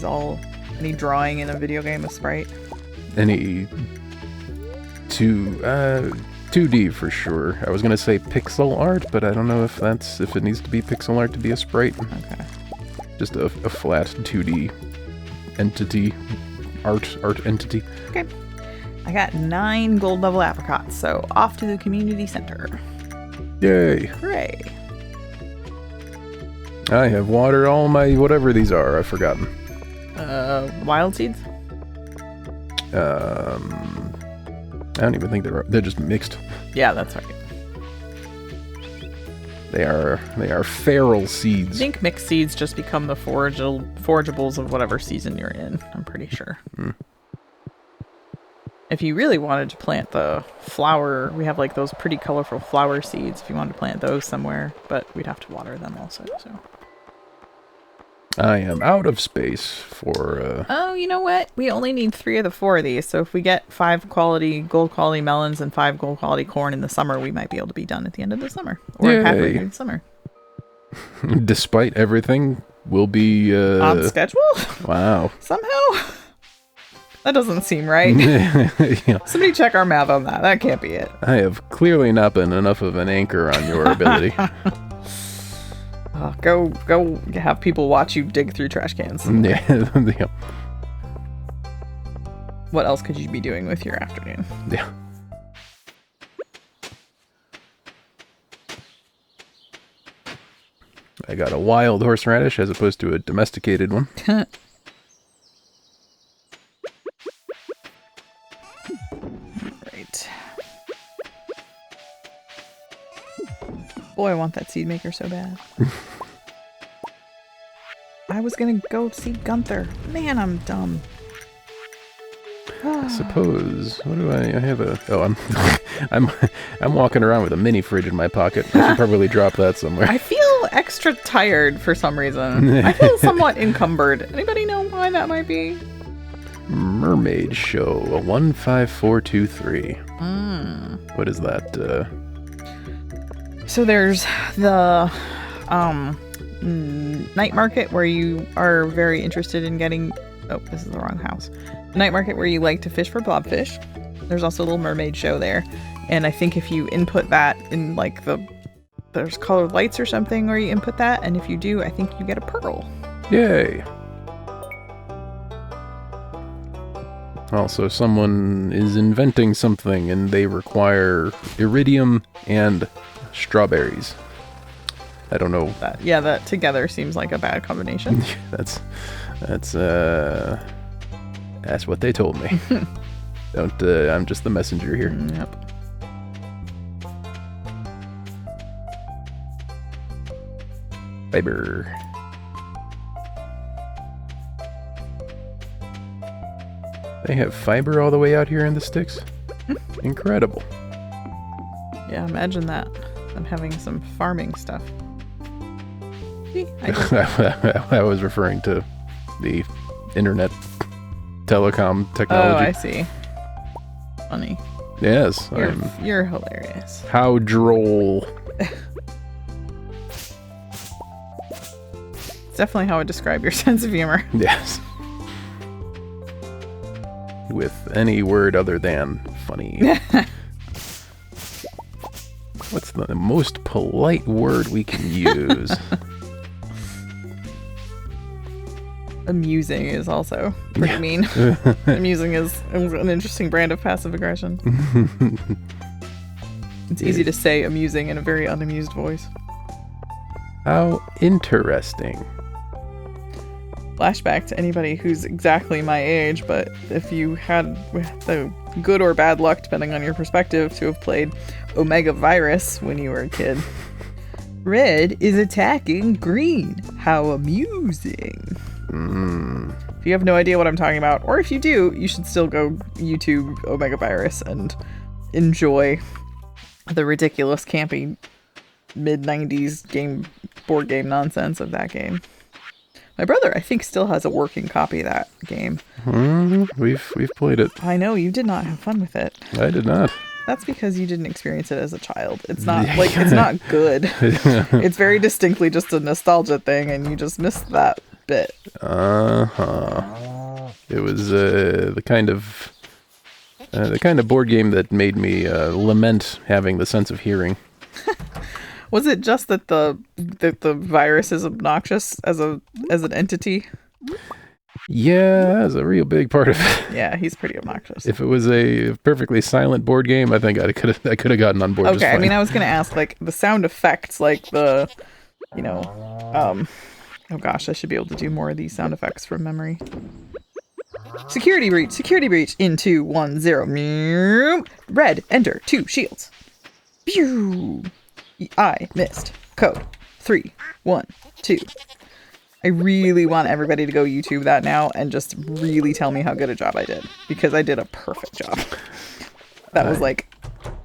any drawing in a video game a sprite? Any 2D for sure. I was gonna say pixel art, but I don't know if it needs to be pixel art to be a sprite. Okay. Just a flat 2D entity, art entity. Okay. I got 9 gold level apricots, so off to the community center. Yay. Hooray. I have watered all my whatever these are. I've forgotten. Wild seeds? I don't even think they're just mixed. Yeah, that's right. They are feral I seeds. think mixed seeds just become the forageables of whatever season you're in. I'm pretty sure. Mm. If you really wanted to plant the flower, we have like those pretty colorful flower seeds if you wanted to plant those somewhere, but we'd have to water them also, so. I am out of space for... Oh, you know what? We only need 3 of the 4 of these, so if we get 5 gold quality melons and 5 gold quality corn in the summer, we might be able to be done at the end of the summer. Or halfway through the summer. Despite everything, we'll be... On schedule? Wow. Somehow? That doesn't seem right. Yeah. Somebody check our math on that. That can't be it. I have clearly not been enough of an anchor on your ability. Go have people watch you dig through trash cans. Yeah. What else could you be doing with your afternoon? Yeah. I got a wild horseradish as opposed to a domesticated one. Right. Boy, I want that seed maker so bad. I was gonna go see Gunther. Man, I'm dumb. I suppose. What do I have a... Oh, I'm walking around with a mini fridge in my pocket. I should probably drop that somewhere. I feel extra tired for some reason. I feel somewhat encumbered. Anybody know why that might be? Mermaid Show, a 15423. What is that? So there's the night market where you are very interested in getting... Oh, this is the wrong house. The night market where you like to fish for blobfish. There's also a little mermaid show there. And I think if you input that in like there's colored lights or something where you input that, and if you do, I think you get a pearl. Yay. Also, someone is inventing something and they require iridium and strawberries. I don't know. That together seems like a bad combination. That's what they told me. Don't I'm just the messenger here. Yep. Fiber. They have fiber all the way out here in the sticks? Incredible. Yeah, imagine that. I'm having some farming stuff. See, I was referring to the internet telecom technology. Oh, I see. Funny. Yes. You're hilarious. How droll. It's definitely how I describe your sense of humor. Yes. With any word other than funny. What's the most polite word we can use? Amusing is also pretty mean. Amusing is an interesting brand of passive aggression. It's easy to say amusing in a very unamused voice. How interesting. Flashback to anybody who's exactly my age, but if you had the good or bad luck, depending on your perspective, to have played Omega Virus when you were a kid. Red is attacking green. How amusing. If you have no idea what I'm talking about, or if you do, you should still go YouTube Omega Virus and enjoy the ridiculous, campy, mid-90s board game nonsense of that game. My brother, I think, still has a working copy of that game. We've played it. I know, you did not have fun with it. I did not. That's because you didn't experience it as a child. It's not it's not good. It's very distinctly just a nostalgia thing, and you just missed that bit. It was the kind of board game that made me lament having the sense of hearing. Was it just that the virus is obnoxious as an entity? Yeah, that's a real big part of it. Yeah, he's pretty obnoxious. If it was a perfectly silent board game, I think I could have gotten on board. Okay, just fine. I mean, I was gonna ask like the sound effects, like the, oh gosh, I should be able to do more of these sound effects from memory. Security breach in 2, 1, 0. Meow. Red, enter 2 shields. Pew! I missed. Code 3, 1, 2. I really want everybody to go YouTube that now and just really tell me how good a job I did, because I did a perfect job. That was like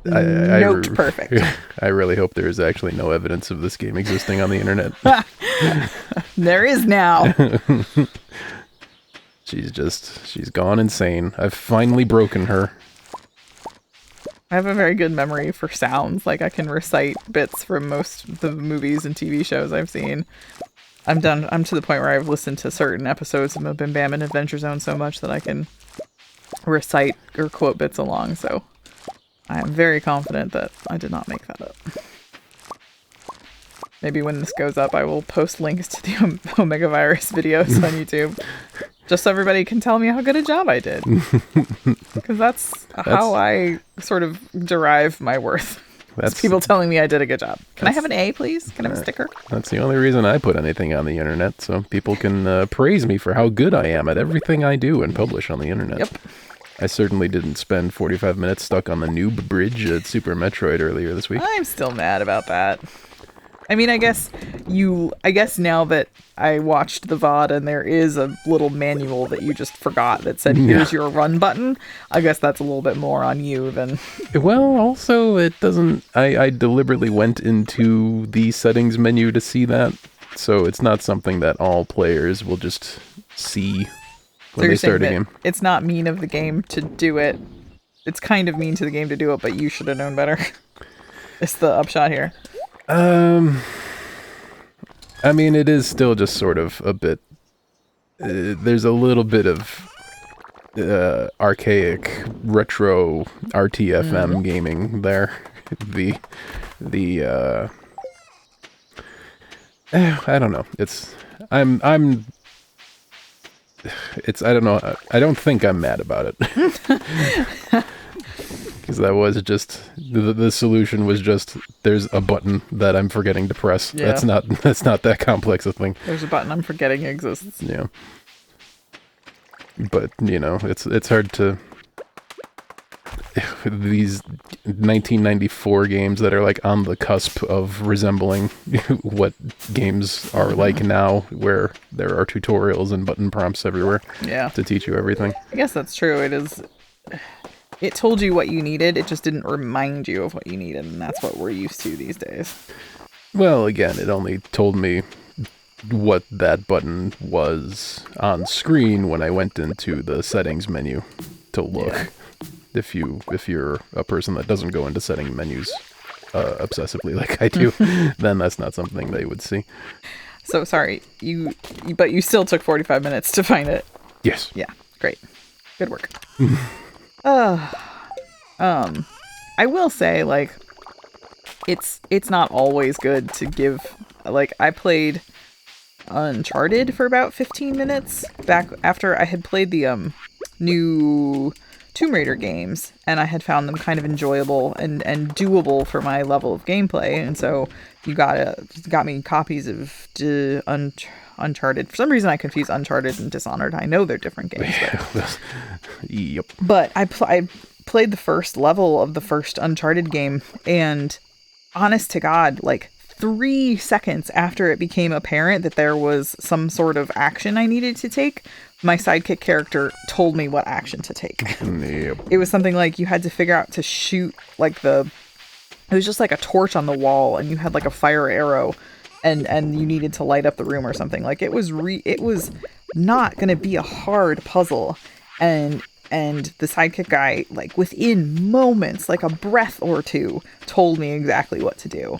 note perfect. I really hope there is actually no evidence of this game existing on the internet. There is now. She's gone insane. I've finally broken her. I have a very good memory for sounds. Like, I can recite bits from most of the movies and TV shows I've seen. I'm to the point where I've listened to certain episodes of Bim Bam and Adventure Zone so much that I can recite or quote bits along. So I am very confident that I did not make that up. Maybe when this goes up, I will post links to the Omega Virus videos on YouTube. Just so everybody can tell me how good a job I did. Because that's how I sort of derive my worth. That's people telling me I did a good job. Can I have an A, please? Can I have a sticker? That's the only reason I put anything on the internet, so people can praise me for how good I am at everything I do and publish on the internet. Yep. I certainly didn't spend 45 minutes stuck on the noob bridge at Super Metroid earlier this week. I'm still mad about that. I mean, I guess now that I watched the VOD and there is a little manual that you just forgot that said, here's your run button, I guess that's a little bit more on you than... Well, also, it doesn't... I deliberately went into the settings menu to see that, so it's not something that all players will just see when they start a game. It's not mean of the game to do it. It's kind of mean to the game to do it, but you should have known better. It's the upshot here. I mean, it is still just sort of a bit... there's a little bit of archaic, retro RTFM gaming there. I don't know. I don't know. I don't think I'm mad about it. Because that was just the solution was just there's a button that I'm forgetting to press. Yeah. That's not that complex a thing. There's a button I'm forgetting exists. Yeah. But it's hard to these 1994 games that are like on the cusp of resembling what games are like now, where there are tutorials and button prompts everywhere. Yeah. To teach you everything. I guess that's true. It told you what you needed, it just didn't remind you of what you needed, and that's what we're used to these days. Well, again, it only told me what that button was on screen when I went into the settings menu to look. Yeah. If you're a person that doesn't go into setting menus obsessively like I do, then that's not something they would see. So sorry, but you still took 45 minutes to find it. Yes. Yeah, great. Good work. I will say, like, it's not always good to give, like, I played Uncharted for about 15 minutes back after I had played the new Tomb Raider games, and I had found them kind of enjoyable and doable for my level of gameplay, and so you got me copies of Uncharted. For some reason I confuse Uncharted and Dishonored. I know they're different games. But, yep. But I played the first level of the first Uncharted game, and honest to God, like 3 seconds after it became apparent that there was some sort of action I needed to take, my sidekick character told me what action to take. Yep. It was something like you had to figure out to shoot like it was just like a torch on the wall, and you had like a fire arrow, and you needed to light up the room or something. Like it was not going to be a hard puzzle, and the sidekick guy, like within moments, like a breath or two, told me exactly what to do.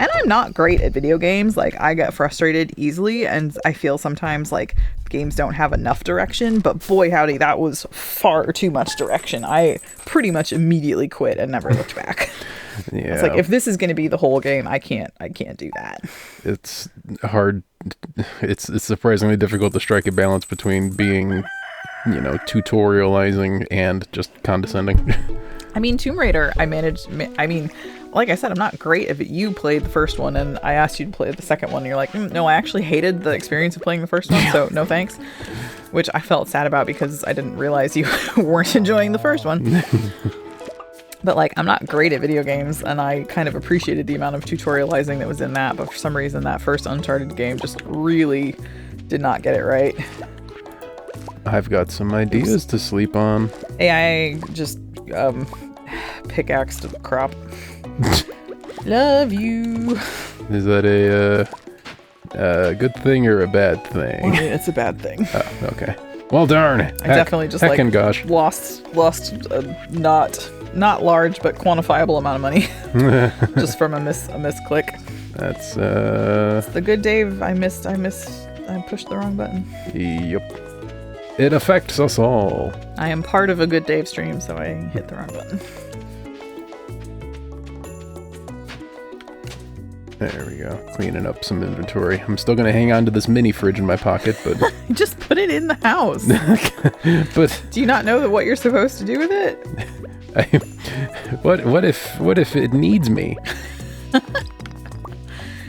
And I'm not great at video games. Like, I get frustrated easily, and I feel sometimes like games don't have enough direction, but boy howdy, that was far too much direction. I pretty much immediately quit and never looked back. Yeah. It's like, if this is going to be the whole game, I can't do that. It's hard. It's surprisingly difficult to strike a balance between being, tutorializing and just condescending. I mean, Tomb Raider, like I said, I'm not great if you played the first one and I asked you to play the second one. And you're like, no, I actually hated the experience of playing the first one, so no thanks. Which I felt sad about because I didn't realize you weren't enjoying the first one. But like, I'm not great at video games, and I kind of appreciated the amount of tutorializing that was in that. But for some reason, that first Uncharted game just really did not get it right. I've got some ideas to sleep on. AI just pickaxe to the crop. Love you. Is that a good thing or a bad thing? Well, it's a bad thing. Oh, okay. Well, darn. I definitely just gosh. lost a not large but quantifiable amount of money just from a misclick. That's It's the good Dave. I pushed the wrong button. Yep. It affects us all. I am part of a good Dave stream, so I hit the wrong button. There we go. Cleaning up some inventory. I'm still going to hang on to this mini fridge in my pocket, but... Just put it in the house. But... Do you not know what you're supposed to do with it? What if it needs me?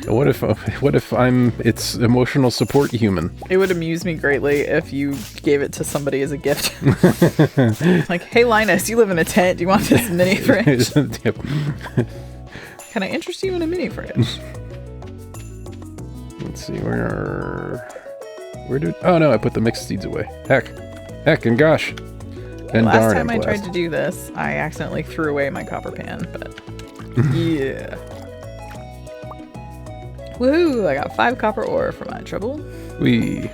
What if I'm its emotional support human? It would amuse me greatly if you gave it to somebody as a gift. Like, hey Linus, you live in a tent. Do you want this mini fridge? Yep. Can I interest you in a mini fridge? Let's see, oh no, I put the mixed seeds away. Heck, and gosh. And last time I tried to do this, I accidentally threw away my copper pan, but yeah. Woohoo! I got 5 copper ore for my trouble. Wee.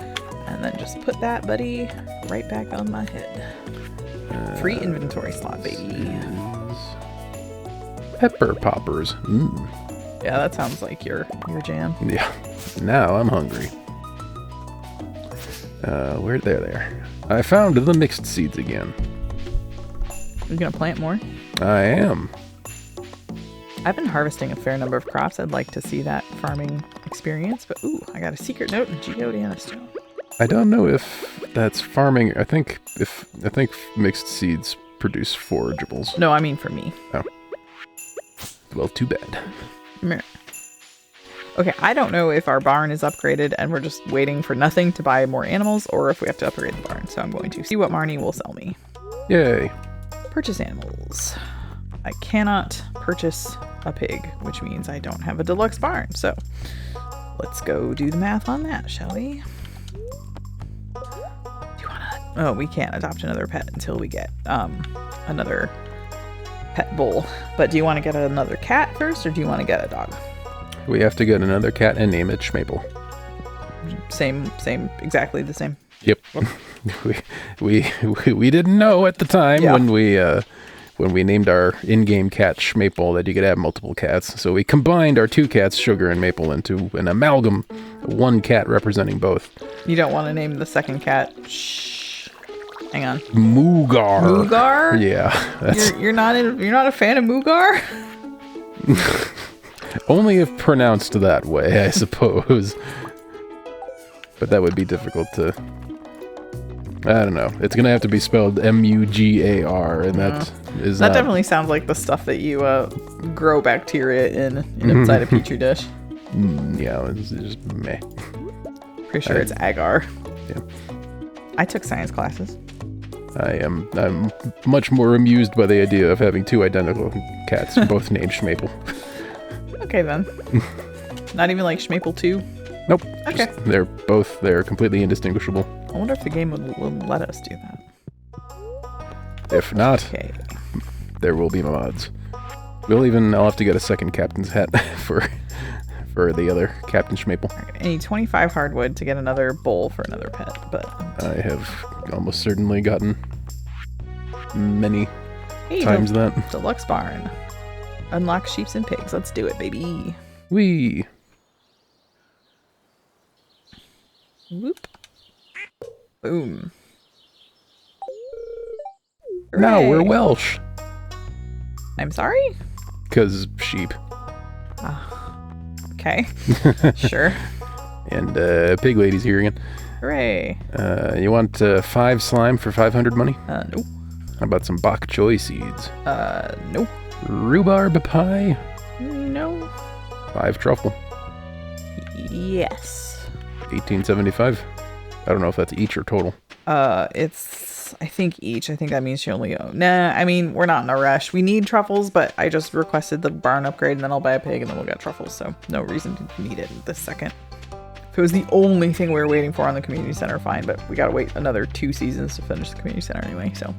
And then just put that, buddy, right back on my head. Free inventory slot, baby. Pepper poppers. Yeah, that sounds like your jam. Yeah. Now I'm hungry. Where there? I found the mixed seeds again. You gonna plant more? I am. I've been harvesting a fair number of crops. I'd like to see that farming experience, but ooh, I got a secret note in Geode and a stone. I don't know if that's farming. I think mixed seeds produce forageables. No, I mean for me. Oh. Well, too bad. Okay, I don't know if our barn is upgraded and we're just waiting for nothing to buy more animals, or if we have to upgrade the barn. So I'm going to see what Marnie will sell me. Yay. Purchase animals. I cannot purchase a pig, which means I don't have a deluxe barn. So let's go do the math on that, shall we? Oh, we can't adopt another pet until we get another pet bull. But do you want to get another cat first, or do you want to get a dog? We have to get another cat and name it Schmaple. Same, exactly the same. Yep. we didn't know at the time when we named our in-game cat Schmaple that you could have multiple cats. So we combined our 2 cats, Sugar and Maple, into an amalgam, 1 cat representing both. You don't want to name the second cat. Shh. Hang on. Moogar. Moogar? Yeah. You're not a fan of Moogar? Only if pronounced that way, I suppose. But that would be difficult to... I don't know. It's gonna have to be spelled Mugar, and that is that definitely sounds like the stuff that you grow bacteria in inside a petri dish. Yeah, it's just meh. Pretty sure it's agar. Yeah. I took science classes. I'm much more amused by the idea of having 2 identical cats, both named Schmaple. Okay then. Not even like Schmaple 2? Nope. Okay. They're completely indistinguishable. I wonder if the game will let us do that. If not, okay. There will be mods. I'll have to get a second captain's hat for the other Captain Schmaple. I need 25 hardwood to get another bowl for another pet, but... I have almost certainly gotten many times that. Deluxe barn. Unlock sheeps and pigs. Let's do it, baby. Whee! Whoop. Boom. Now Hooray. we're Welsh. I'm sorry? Because sheep. Okay. Sure. And Pig Lady's here again. Hooray. You want 5 slime for 500 money? Nope. How about some bok choy seeds? Nope. Rhubarb pie? No. 5 truffle. Yes. 1875. I don't know if that's each or total. It's, I think each. I think that means you only own. Nah, I mean, we're not in a rush. We need truffles, but I just requested the barn upgrade, and then I'll buy a pig, and then we'll get truffles, so no reason to need it this second. If it was the only thing we were waiting for on the community center, fine, but we gotta wait another 2 seasons to finish the community center anyway, so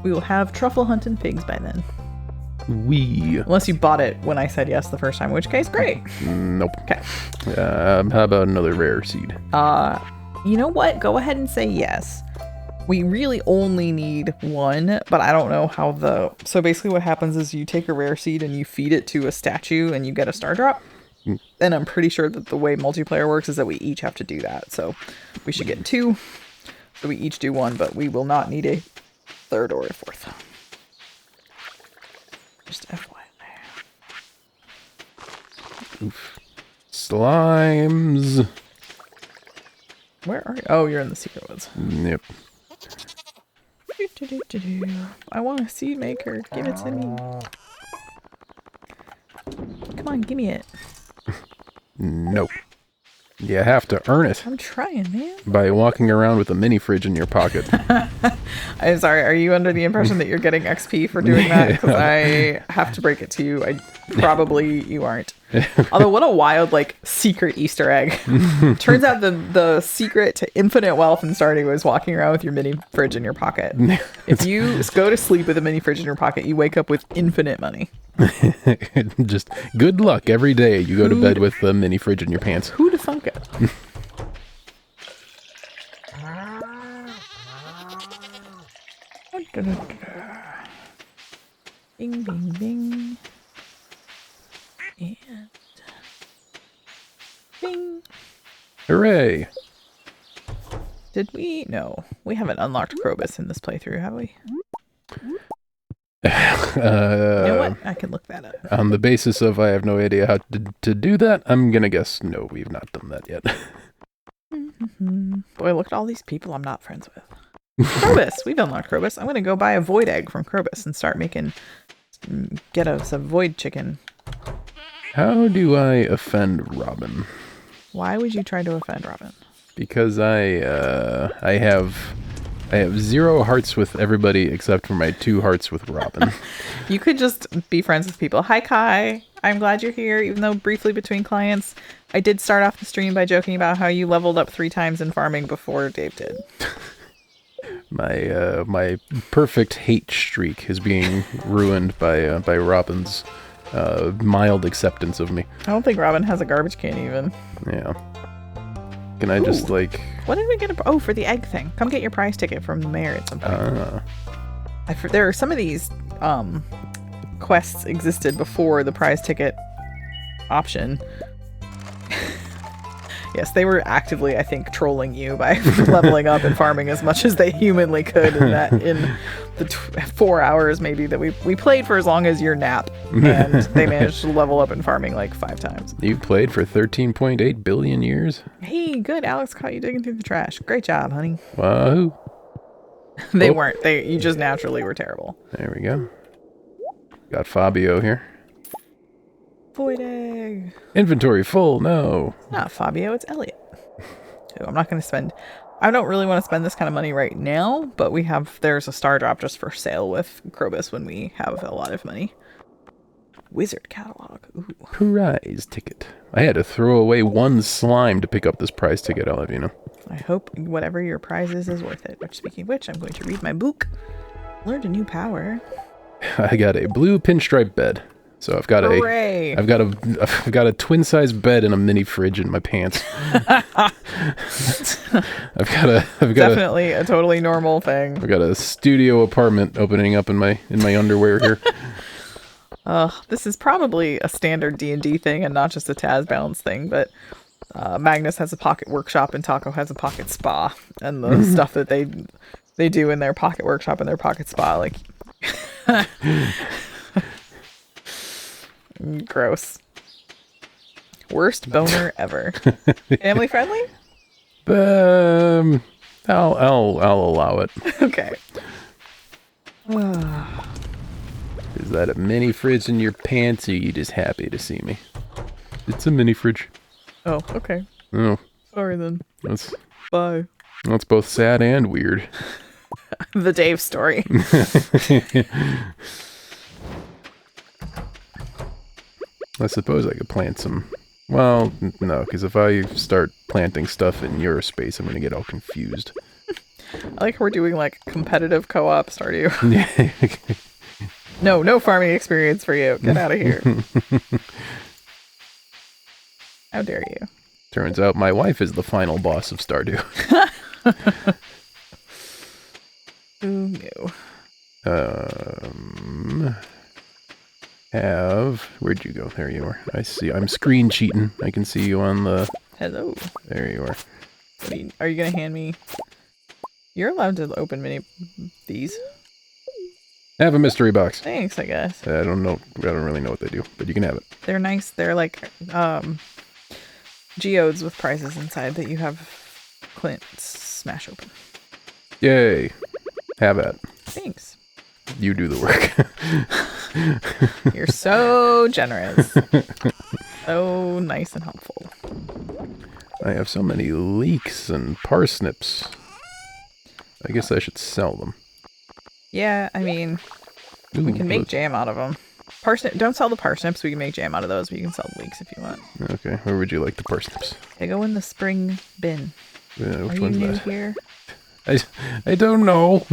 we will have truffle hunting pigs by then. Unless you bought it when I said yes the first time, in which case, great. Nope. Okay. How about another rare seed? You know what? Go ahead and say yes. We really only need 1, but I don't know how so basically what happens is you take a rare seed and you feed it to a statue and you get a star drop. And I'm pretty sure that the way multiplayer works is that we each have to do that. So we should get 2. So we each do 1, but we will not need a 3rd or a 4th. Just FYI. Oof. Slimes. Where are you? Oh, you're in the secret woods. Yep. I want a seed maker. Give it to me. Come on, give me it. Nope. You have to earn it. I'm trying, man. By walking around with a mini fridge in your pocket. I'm sorry, are you under the impression that you're getting XP for doing that? Because I have to break it to you. Probably you aren't. Although what a wild, secret Easter egg. Turns out the secret to infinite wealth in Stardew is walking around with your mini fridge in your pocket. If you go to sleep with a mini fridge in your pocket, you wake up with infinite money. Just good luck every day you go to bed with a mini fridge in your pants. Who'd have thunk it? Bing, bing, bing. And bing. Hooray. Did we? No. We haven't unlocked Krobus in this playthrough, have we? You know what? I can look that up. On the basis of I have no idea how to do that, I'm gonna guess no, we've not done that yet. Boy, look at all these people I'm not friends with. Krobus! We've unlocked Krobus. I'm gonna go buy a void egg from Krobus and start get us a void chicken. How do I offend Robin? Why would you try to offend Robin? Because I have 0 hearts with everybody except for my 2 hearts with Robin. You could just be friends with people. Hi, Kai. I'm glad you're here, even though briefly between clients, I did start off the stream by joking about how you leveled up 3 times in farming before Dave did. My perfect hate streak is being ruined by Robin's mild acceptance of me. I don't think Robin has a garbage can even. Yeah. Can I just What did we get? For the egg thing. Come get your prize ticket from the mayor at some point. There are some of these quests existed before the prize ticket option. Yes, they were actively, I think, trolling you by leveling up and farming as much as they humanly could in the 4 hours maybe that we played for as long as your nap, and they managed to level up in farming 5 times. You played for 13.8 billion years? Hey, good. Alex caught you digging through the trash. Great job, honey. Wahoo. They weren't. You just naturally were terrible. There we go. Got Fabio here. Void egg. Inventory full, no. It's not Fabio, it's Elliot. So I'm not going to spend... I don't really want to spend this kind of money right now, but there's a star drop just for sale with Krobus when we have a lot of money. Wizard catalog. Ooh. Prize ticket. I had to throw away 1 slime to pick up this prize ticket, I'll have you know. I hope whatever your prize is worth it. Which, speaking of which, I'm going to read my book. Learned a new power. I got a blue pinstripe bed. So I've got Hooray. I've got a twin-sized bed and a mini fridge in my pants. Definitely a totally normal thing. I've got a studio apartment opening up in my underwear here. This is probably a standard D&D thing and not just a Taz Balance thing, but Magnus has a pocket workshop and Taco has a pocket spa, and the stuff that they do in their pocket workshop and their pocket spa, Gross. Worst boner ever. Family friendly? I'll allow it. Okay. Is that a mini fridge in your pants, or are you just happy to see me? It's a mini fridge. Oh, okay. Oh, Sorry then. that's Bye. both sad and weird. The Dave story. I suppose I could plant some. Well, no, because if I start planting stuff in your space, I'm gonna get all confused. I like how we're doing like competitive co-op Stardew. No farming experience for you. Get out of here. How dare you? Turns out my wife is the final boss of Stardew. Who knew? Where'd you go? There you are. I see. I'm screen cheating. I can see you on the... Hello. There you are. Are you gonna hand me... You're allowed to open these. Have a mystery box. Thanks, I guess. I don't really know what they do, but you can have it. They're nice. They're like geodes with prizes inside that you have Clint smash open. Yay. Have at. Thanks. You do the work. You're so generous. So nice and helpful. I have so many leeks and parsnips. I guess I should sell them. Yeah, I mean, Ooh, we can make jam out of them. Don't sell the parsnips. We can make jam out of those, but you can sell the leeks if you want. Okay, where would you like the parsnips? They go in the spring bin. Which Are one's you new that? here? I don't know.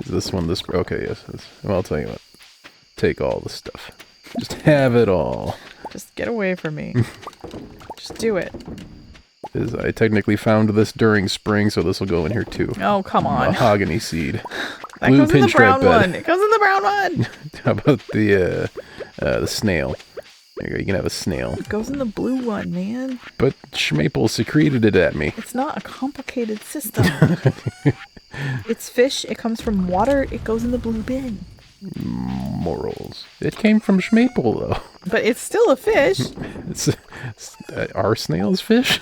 Is this one this? Okay, yes. Well, I'll tell you what. Take all the stuff. Just have it all. Just get away from me. Just do it. I technically found this during spring, so this will go in here too. Oh, come on. Mahogany seed. That Blue goes in the brown pinstripe bed. one. It goes in the brown one. How about the snail? There you go. You can have a snail. It goes in the blue one, man. But Schmaple secreted it at me. It's not a complicated system. It's fish. It comes from water. It goes in the blue bin. Morals. It came from Schmaple, though. But it's still a fish. Are snails fish?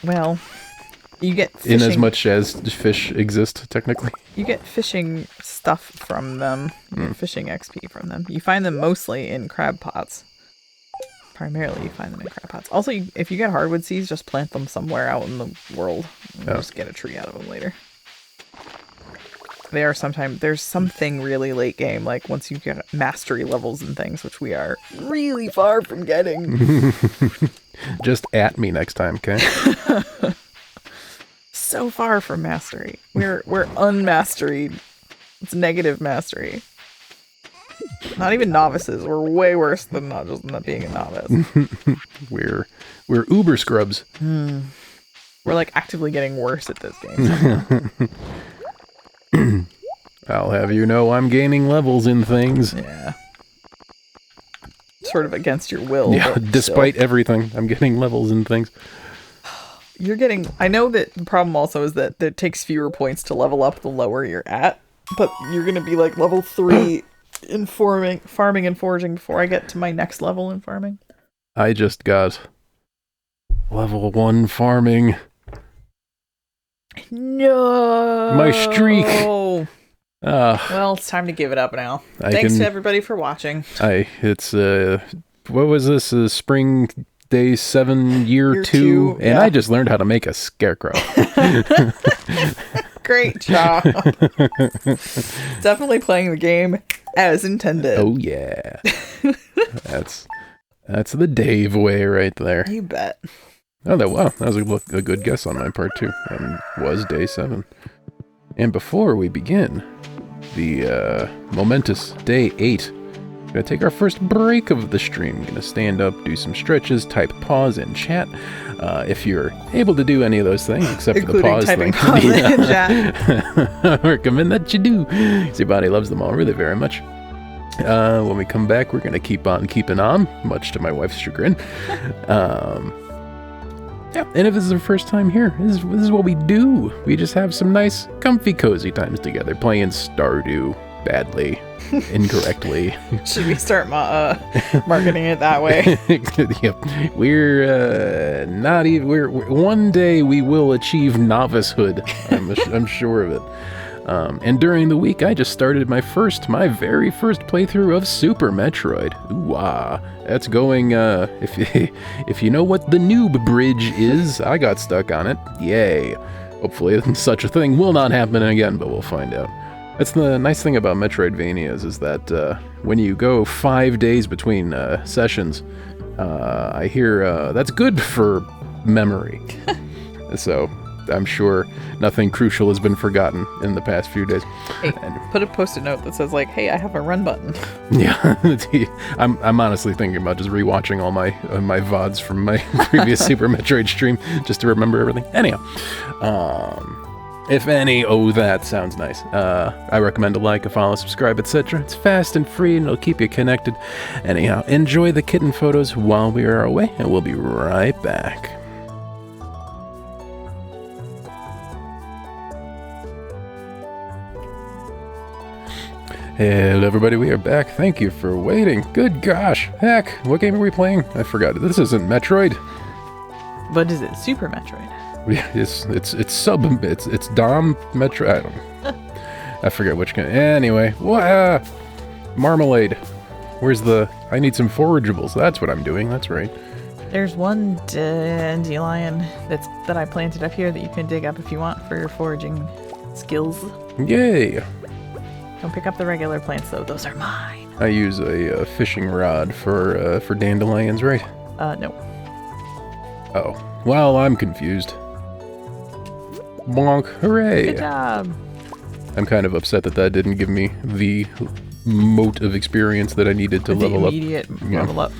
Well, you get fishing. In as much as fish exist, technically. You get fishing stuff from them. You get fishing XP from them. You find them mostly in crab pots. Primarily, you find them in crab pots. Also, if you get hardwood seeds, just plant them somewhere out in the world. And just get a tree out of them later. They are sometimes... There's something really late game, like once you get mastery levels and things, which we are really far from getting. Just at me next time, okay? So far from mastery. We're unmasteried. It's negative mastery. Not even novices. We're way worse than not being a novice. We're uber scrubs. We're like actively getting worse at this game. I'll have you know I'm gaining levels in things. Yeah. Sort of against your will. Yeah, but despite still. everything, I'm getting levels in things. You're getting... I know that the problem also is that it takes fewer points to level up the lower you're at. But you're going to be like level 3 in farming and foraging before I get to my next level in farming. I just got level 1 farming. No. My streak. Well, it's time to give it up now. Thanks to everybody for watching. It's what was this? Spring day 7 year 2, and yeah. I just learned how to make a scarecrow. Great job. Definitely playing the game as intended. Oh yeah. That's the Dave way right there. You bet. Oh, that was a good guess on my part too. And was day 7. And before we begin the momentous day 8, we're gonna take our first break of the stream. Gonna stand up, do some stretches, type pause in chat. If you're able to do any of those things, except for the pause typing thing, pause in chat. I recommend that you do. Your body loves them all really very much. When we come back, we're gonna keep on keeping on, much to my wife's chagrin. Yeah, and if this is the first time here, this is what we do. We just have some nice, comfy, cozy times together, playing Stardew badly. incorrectly. Should we start marketing it that way? Yep. We're not even. We're one day we will achieve novicehood. I'm sure of it. And during the week, I just started my very first playthrough of Super Metroid. Ooh-ah. That's going, if you know what the noob bridge is, I got stuck on it. Yay. Hopefully such a thing will not happen again, but we'll find out. That's the nice thing about Metroidvanias, is that when you go 5 days between sessions, I hear that's good for memory. So I'm sure nothing crucial has been forgotten in the past few days. Hey, put a post-it note that says, like, hey, I have a run button. Yeah, I'm honestly thinking about just rewatching all my VODs from my previous Super Metroid stream just to remember everything. Anyhow, if any, that sounds nice. I recommend a like, a follow, subscribe, etc. It's fast and free, and it'll keep you connected. Anyhow, enjoy the kitten photos while we are away, and we'll be right back. Hello everybody, we are back. Thank you for waiting. Good gosh, heck, what game are we playing? I forgot. This isn't Metroid. What is it? Super Metroid? It's Dom Metroid. I don't know. I forget which game. Anyway, what? Marmalade. Where's the? I need some forageables. That's what I'm doing. That's right. There's one dandelion that I planted up here that you can dig up if you want for your foraging skills. Yay. Don't pick up the regular plants, though. Those are mine. I use a fishing rod for dandelions, right? No. Oh. Well, I'm confused. Bonk. Hooray. Good job. I'm kind of upset that didn't give me the moat of experience that I needed to level up. Immediate level up.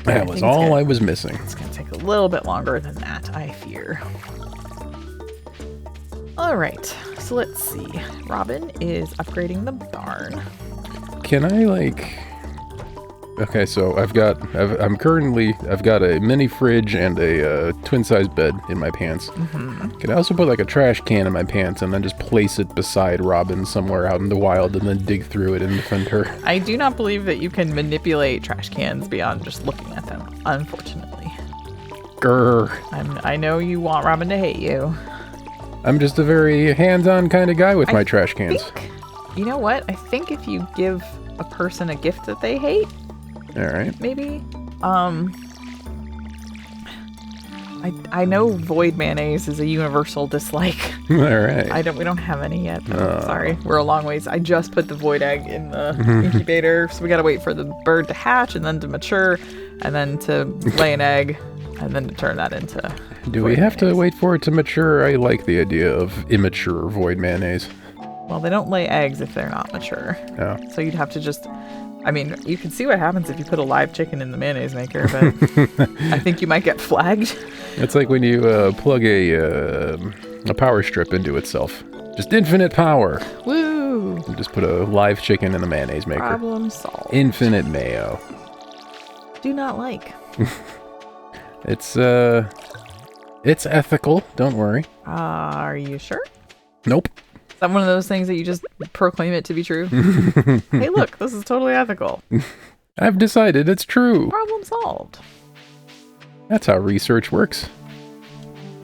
That was all I was missing. It's going to take a little bit longer than that, I fear. All right, so let's see. Robin is upgrading the barn. Can I, like... Okay, so I've got a mini fridge and a twin-size bed in my pants. Mm-hmm. Can I also put, like, a trash can in my pants and then just place it beside Robin somewhere out in the wild and then dig through it and defend her? I do not believe that you can manipulate trash cans beyond just looking at them, unfortunately. Grr. I know you want Robin to hate you. I'm just a very hands-on kind of guy with my trash cans. You know what? I think if you give a person a gift that they hate, all right, maybe. I know void mayonnaise is a universal dislike. All right. We don't have any yet. Sorry, we're a long ways. I just put the void egg in the incubator, so we gotta wait for the bird to hatch and then to mature, and then to lay an egg, and then to turn that into. Do we have to wait for it to mature? I like the idea of immature void mayonnaise. Well, they don't lay eggs if they're not mature. Yeah. So you'd have to just... I mean, you can see what happens if you put a live chicken in the mayonnaise maker, but I think you might get flagged. It's like when you plug a power strip into itself. Just infinite power. Woo! You just put a live chicken in the mayonnaise maker. Problem solved. Infinite mayo. Do not like. It's ethical, don't worry. Are you sure? Nope. Is that one of those things that you just proclaim it to be true? Hey, look, this is totally ethical. I've decided it's true. Problem solved. That's how research works.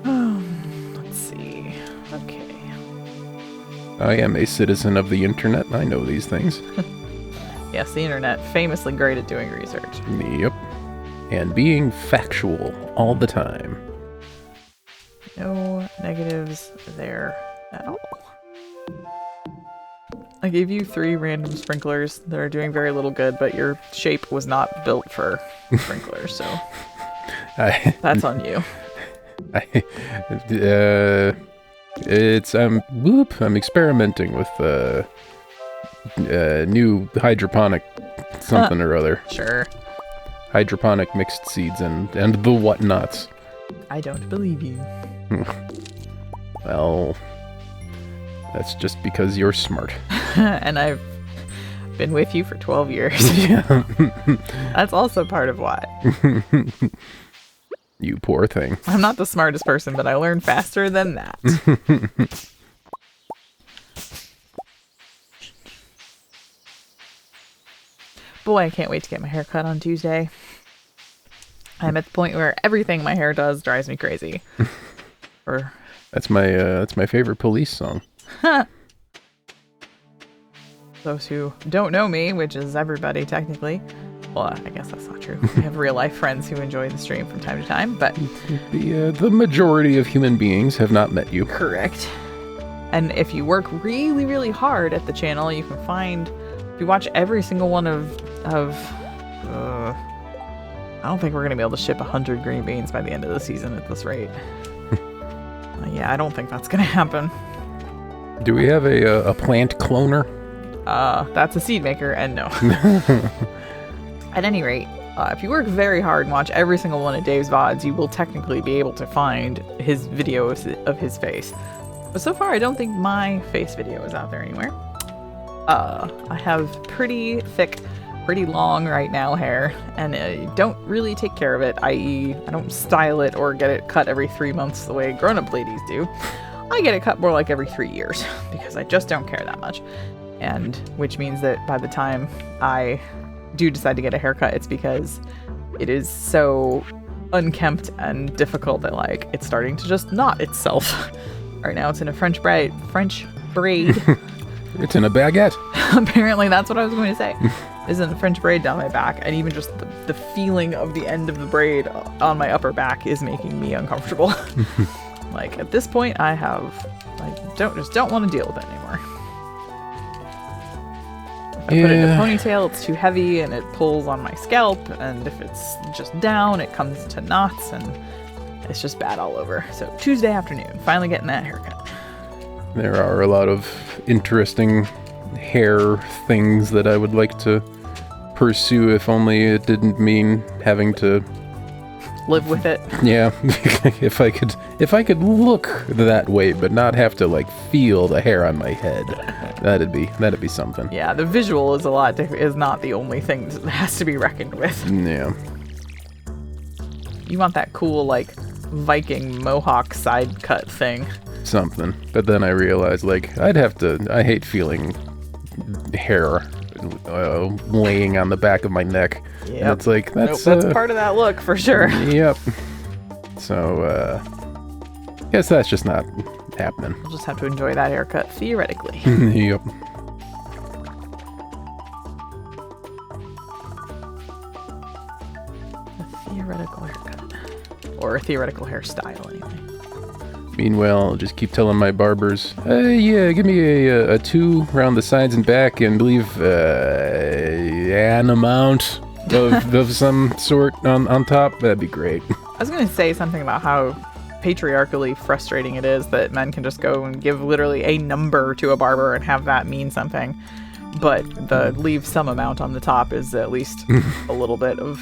Let's see. Okay. I am a citizen of the internet. I know these things. Yes, the internet, famously great at doing research. Yep. And being factual all the time. No negatives there at all. I gave you 3 random sprinklers that are doing very little good, but your shape was not built for sprinklers, so that's on you. I'm experimenting with new hydroponic something or other. Sure. Hydroponic mixed seeds and the whatnots. I don't believe you. Well, that's just because you're smart. And I've been with you for 12 years. Yeah. That's also part of why. You poor thing. I'm not the smartest person, but I learn faster than that. boy, I can't wait to get my hair cut on Tuesday. I'm at the point where everything my hair does drives me crazy. That's my favorite Police song. Those who don't know me, which is everybody technically. Well, I guess that's not true. We have real life friends who enjoy the stream from time to time, but the majority of human beings have not met you. Correct. And if you work really, really hard at the channel, you can find, if you watch every single one of I don't think we're gonna be able to ship 100 green beans by the end of the season at this rate. Yeah, I don't think that's gonna happen. Do we have a plant cloner? That's a seed maker, and no. At any rate, if you work very hard and watch every single one of Dave's VODs, you will technically be able to find his videos of his face. But so far, I don't think my face video is out there anywhere. I have pretty thick, pretty long right now hair, and I don't really take care of it, i.e. I don't style it or get it cut every 3 months the way grown-up ladies do. I get it cut more like every 3 years, because I just don't care that much. And which means that by the time I do decide to get a haircut, it's because it is so unkempt and difficult that like it's starting to just knot itself. Right now it's in a French braid. It's in a baguette. Apparently that's what I was going to say. It's in a French braid down my back, and even just the feeling of the end of the braid on my upper back is making me uncomfortable. Like at this point I don't want to deal with it anymore. If I put it in a ponytail, it's too heavy and it pulls on my scalp, and if it's just down, it comes to knots, and it's just bad all over. So Tuesday afternoon, finally getting that haircut. There are a lot of interesting hair things that I would like to pursue, if only it didn't mean having to live with it. Yeah, if I could look that way, but not have to like feel the hair on my head, that'd be something. Yeah, the visual is is not the only thing that has to be reckoned with. Yeah. You want that cool like Viking mohawk side cut thing. Something, but then I realized like I hate feeling hair laying on the back of my neck. Yeah, it's like that's part of that look for sure. Yep. So guess that's just not happening. We'll just have to enjoy that haircut theoretically. Yep. A theoretical haircut, or a theoretical hairstyle anyway. Meanwhile, I'll just keep telling my barbers, yeah, give me a 2 around the sides and back, and believe an amount of some sort on top. That'd be great. I was going to say something about how patriarchally frustrating it is that men can just go and give literally a number to a barber and have that mean something. But the leave some amount on the top is at least a little bit of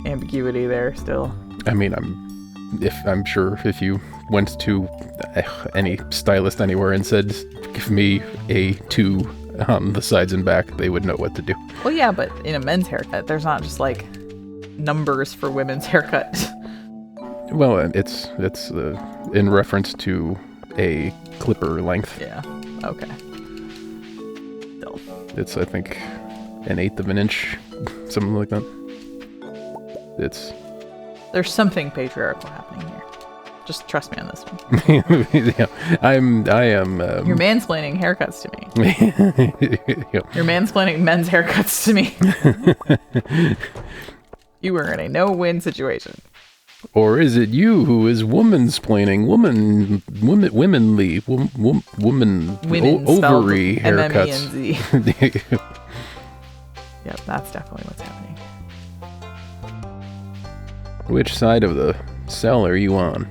ambiguity there still. I mean, I'm sure if you went to any stylist anywhere and said, give me a 2 on the sides and back, they would know what to do. Well, yeah, but in a men's haircut, there's not just like numbers for women's haircuts. Well, it's in reference to a clipper length. Yeah. Okay. Still. It's, I think, 1/8 of an inch, something like that. There's something patriarchal happening here. Just trust me on this one. Yeah, I am. You're mansplaining haircuts to me. Yep. You're mansplaining men's haircuts to me. You were in a no-win situation. Or is it you who is womansplaining womanly ovary haircuts? M-M-E-N-Z. Yep, that's definitely what's happening. Which side of the cell are you on?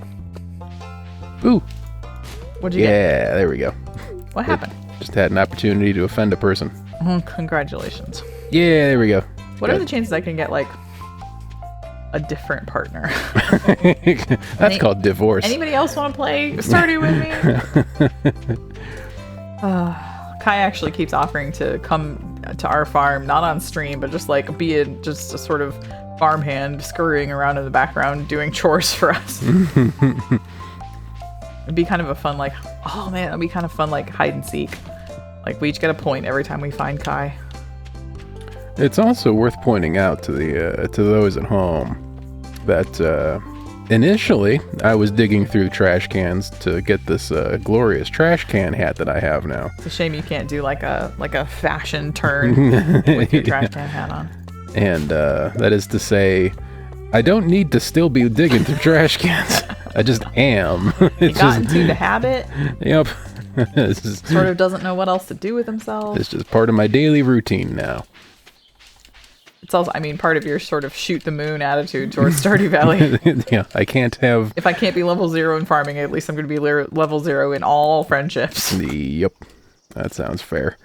Ooh. What'd you get? Yeah, there we go. What happened? Just had an opportunity to offend a person. Congratulations. Yeah, there we go. What are the chances I can get, like, a different partner? That's called divorce. Anybody else want to play Stardew with me? Kai actually keeps offering to come to our farm, not on stream, but just, like, be just a sort of farmhand scurrying around in the background doing chores for us. It'd be kind of a fun, like, oh man, it'd be kind of fun, like, hide and seek. Like, we each get a point every time we find Kai. It's also worth pointing out to those at home that initially I was digging through trash cans to get this glorious trash can hat that I have now. It's a shame you can't do like a fashion turn with your trash can hat on. And that is to say, I don't need to still be digging through trash cans. I just am. He got into the habit. Yep. Sort of doesn't know what else to do with himself. It's just part of my daily routine now. It's also, I mean, part of your sort of shoot the moon attitude towards Stardew Valley. Yeah, I can't have... If I can't be level 0 in farming, at least I'm going to be level 0 in all friendships. Yep, that sounds fair.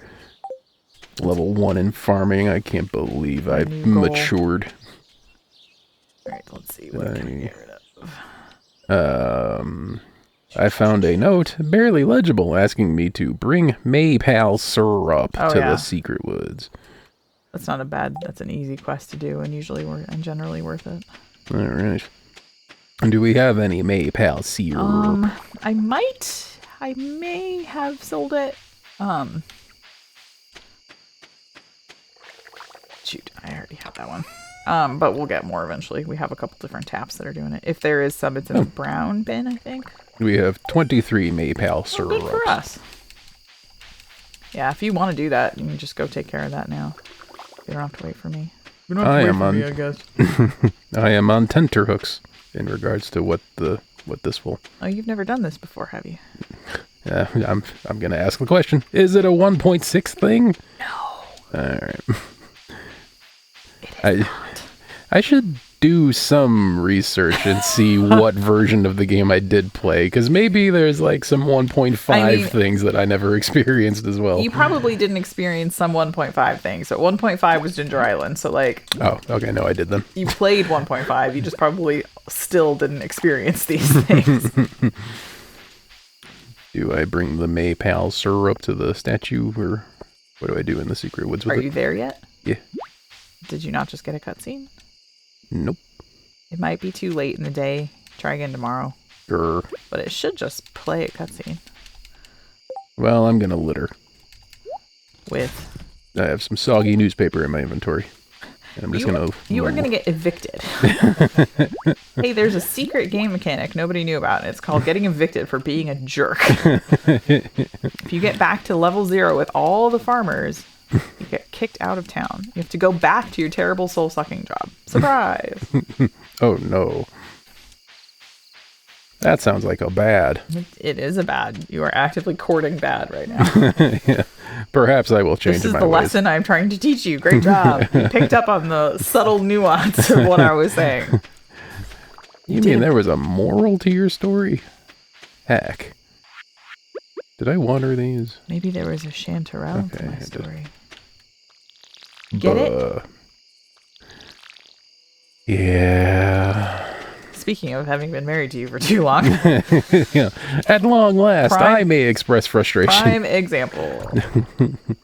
Level 1 in farming, I can't believe I matured. Alright, let's see what I can get rid of. I found a note, barely legible, asking me to bring Maypal syrup to the secret woods. That's not a bad, that's an easy quest to do and generally worth it. Alright. Do we have any Maypal syrup? I may have sold it. Shoot, I already have that one. But we'll get more eventually. We have a couple different taps that are doing it. If there is some, it's in the brown bin, I think. We have 23 Maypal syrup. Good for us. Yeah, if you want to do that, you can just go take care of that now. You don't have to wait for me. You don't have to wait for me, I guess. I am on tenterhooks in regards to what this will. Oh, you've never done this before, have you? Yeah, I'm gonna ask the question. Is it a 1.6 thing? No. Alright. It is not. I should do some research and see what version of the game I did play, because maybe there's like some 1.5 things that I never experienced as well. You probably didn't experience some 1.5 things. So 1.5 was Ginger Island, so like... Oh, okay, no, I did then. You played 1.5, you just probably still didn't experience these things. Do I bring the Maypal syrup to the statue, or what do I do in the secret woods with it? Are you there yet? Yeah. Did you not just get a cutscene? Nope. It might be too late in the day. Try again tomorrow. Grr. But it should just play a cutscene. Well, I'm gonna litter. With? I have some soggy newspaper in my inventory. And I'm just gonna... You are gonna get evicted. Hey, there's a secret game mechanic nobody knew about, and it's called getting evicted for being a jerk. If you get back to level 0 with all the farmers... You get kicked out of town. You have to go back to your terrible soul-sucking job. Surprise! Oh, no. That sounds like a bad. It is a bad. You are actively courting bad right now. Yeah. Perhaps I will change my ways. This is the lesson I'm trying to teach you. Great job. You picked up on the subtle nuance of what I was saying. You mean there was a moral to your story? Heck. Did I water these? Maybe there was a chanterelle to my story. Get it? Yeah. Speaking of having been married to you for too long. Yeah. At long last, I may express frustration. Prime example.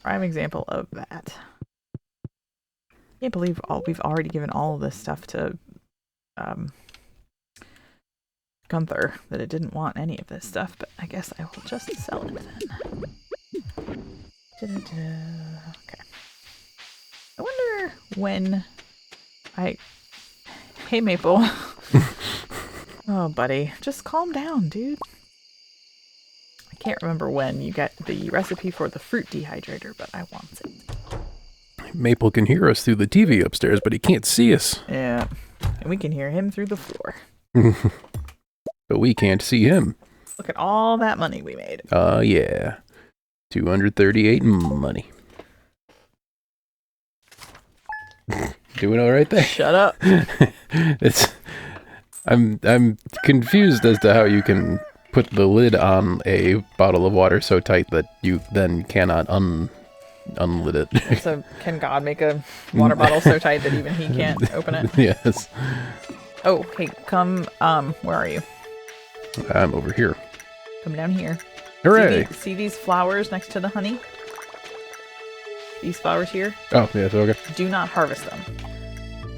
Prime example of that. Can't believe we've already given all of this stuff to Gunther, that it didn't want any of this stuff, but I guess I will just sell it then. Okay. I wonder when Hey, Maple. Oh, buddy. Just calm down, dude. I can't remember when you get the recipe for the fruit dehydrator, but I want it. Maple can hear us through the TV upstairs, but he can't see us. Yeah. And we can hear him through the floor. But we can't see him. Look at all that money we made. Yeah. 238 money. Doing all right there. Shut up. I'm confused as to how you can put the lid on a bottle of water so tight that you then cannot unlid it. So can God make a water bottle so tight that even he can't open it? Yes. Oh, hey, come, where are you? I'm over here. Come down here. Hooray! See these flowers next to the honey? These flowers here? Oh, yes, okay. Do not harvest them.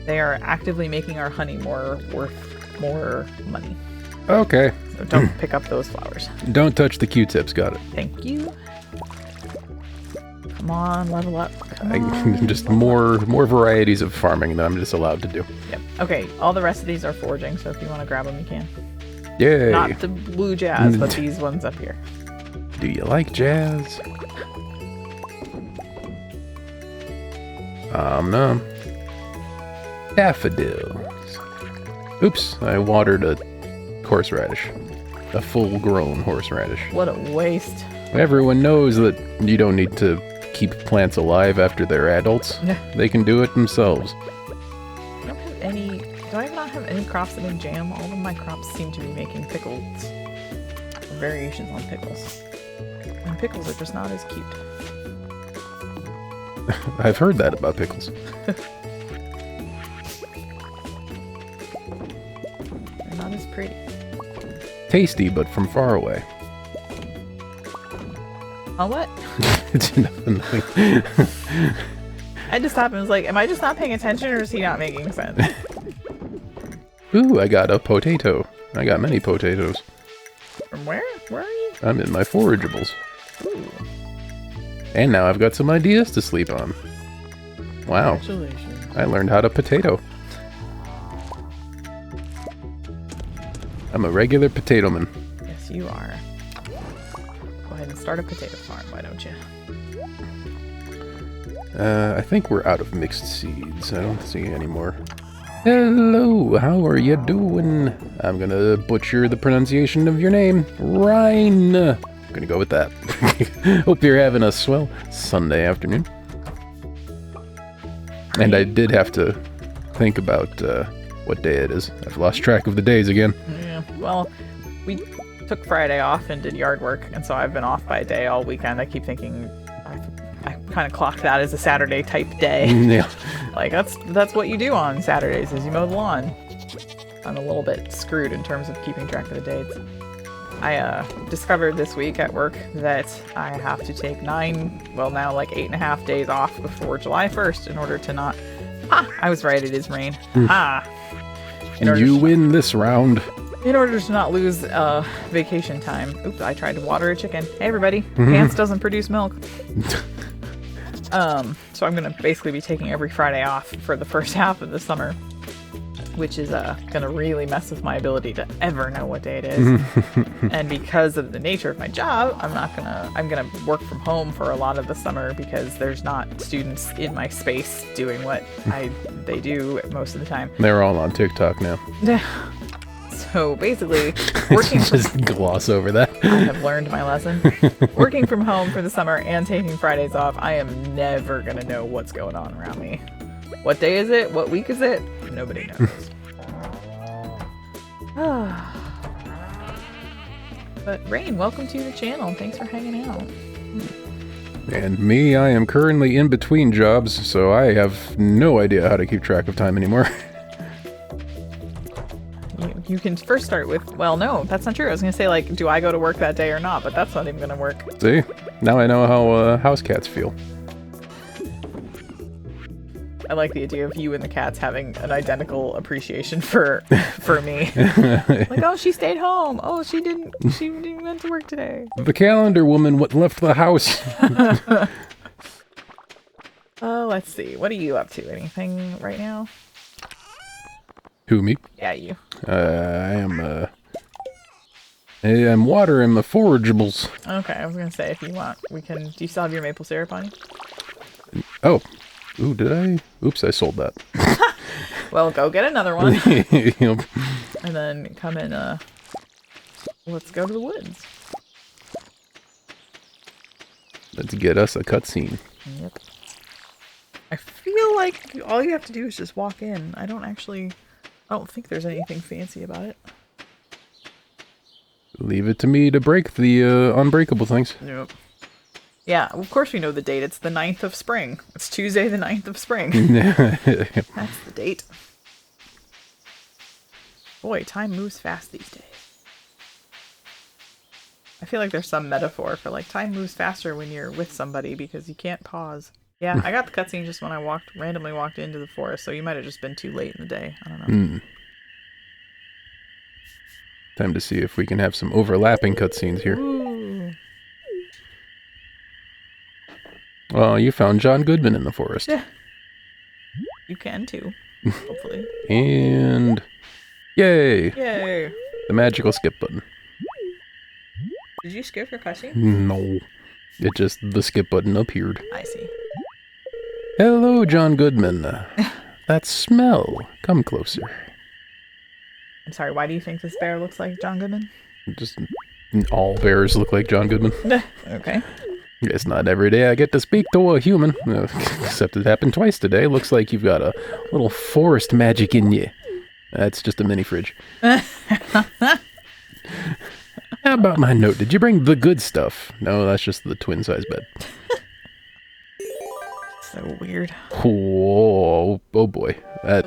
They are actively making our honey worth more money. Okay. So don't pick up those flowers. Don't touch the Q-tips, got it. Thank you. Come on, level up. Come on, just more varieties of farming that I'm just allowed to do. Yep. Okay, all the rest of these are foraging, so if you want to grab them, you can. Yay! Not the blue jazz, but these ones up here. Do you like jazz? No. Daffodils. Oops, I watered a horseradish. A full-grown horseradish. What a waste. Everyone knows that you don't need to keep plants alive after they're adults. They can do it themselves. I don't have any... Do I not have any crops that make jam? All of my crops seem to be making pickles. Or variations on pickles. And pickles are just not as cute. I've heard that about pickles. They're not as pretty. Tasty, but from far away. Oh, what? It's nothing. I just stopped and was like, am I just not paying attention or is he not making sense? Ooh, I got a potato. I got many potatoes. From where? Where are you? I'm in my forageables. Ooh. And now I've got some ideas to sleep on. Wow. Congratulations. I learned how to potato. I'm a regular potato man. Yes, you are. Go ahead and start a potato farm, why don't you? I think we're out of mixed seeds. I don't see any more. Hello, how are you doing? I'm gonna butcher the pronunciation of your name. Rhine. I'm gonna go with that. Hope you're having a swell Sunday afternoon. And I did have to think about what day it is. I've lost track of the days again. Yeah, well, we took Friday off and did yard work, and so I've been off by a day all weekend. I keep thinking I kind of clock that as a Saturday type day. Yeah. Like that's what you do on Saturdays is you mow the lawn. I'm a little bit screwed in terms of keeping track of the dates. I discovered this week at work that I have to take 8.5 days off before July 1st in order to not... I was right, it is rain. You win this round. In order to not lose vacation time. Oops, I tried to water a chicken. Hey everybody, Pants doesn't produce milk. So I'm going to basically be taking every Friday off for the first half of the summer, which is going to really mess with my ability to ever know what day it is. And because of the nature of my job, I'm going to work from home for a lot of the summer because there's not students in my space doing what they do most of the time. They're all on TikTok now. So basically, working just gloss over that. I have learned my lesson. Working from home for the summer and taking Fridays off, I am never going to know what's going on around me. What day is it? What week is it? Nobody knows. But Rain, welcome to the channel. Thanks for hanging out. And me, I am currently in between jobs, so I have no idea how to keep track of time anymore. You can first start with, well, no, that's not true. I was going to say, like, do I go to work that day or not? But that's not even going to work. See? Now I know how house cats feel. I like the idea of you and the cats having an identical appreciation for me. Like, oh, she stayed home. Oh, she didn't went to work today. The calendar woman left the house. Oh, let's see. What are you up to? Anything right now? Who, me? Yeah, you. I'm watering my forageables. Okay, I was gonna say if you want, we can. Do you still have your maple syrup on you? Oh. Ooh, did I? Oops, I sold that. Well, go get another one. Yep. And then come in, let's go to the woods. Let's get us a cutscene. Yep. I feel like all you have to do is just walk in. I don't think there's anything fancy about it. Leave it to me to break the unbreakable things. Yep. Yeah, of course we know the date. It's the 9th of spring. It's Tuesday the 9th of spring. That's the date. Boy, time moves fast these days. I feel like there's some metaphor for, like, time moves faster when you're with somebody because you can't pause. Yeah, I got the cutscene just when I randomly walked into the forest, so you might have just been too late in the day. I don't know. Time to see if we can have some overlapping cutscenes here. Ooh. Well, you found John Goodman in the forest. Yeah. You can too, hopefully. And yay! Yay! The magical skip button. Did you skip your cutscene? No. It just, the skip button appeared. I see. Hello, John Goodman. That smell. Come closer. I'm sorry, why do you think this bear looks like John Goodman? Just all bears look like John Goodman. Okay. It's not every day I get to speak to a human. Except it happened twice today. Looks like you've got a little forest magic in you. That's just a mini fridge. How about my note? Did you bring the good stuff? No, that's just the twin size bed. So weird. Whoa, oh boy. That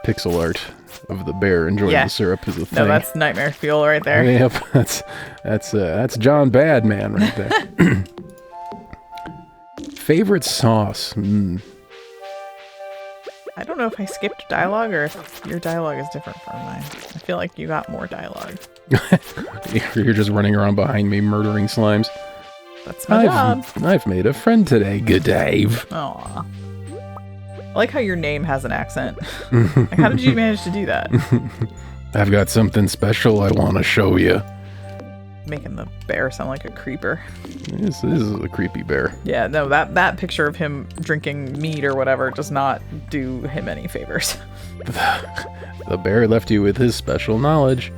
pixel art of the bear enjoying the syrup is a thing. No, that's nightmare fuel right there. Yep, that's John Badman right there. Favorite sauce? I don't know if I skipped dialogue or if your dialogue is different from mine. I feel like you got more dialogue. You're just running around behind me murdering slimes. That's my job. I've made a friend today, good Dave. Aw. I like how your name has an accent. Like, how did you manage to do that? I've got something special I want to show you. Making the bear sound like a creeper. This is a creepy bear. Yeah, no, that picture of him drinking meat or whatever does not do him any favors. The bear left you with his special knowledge.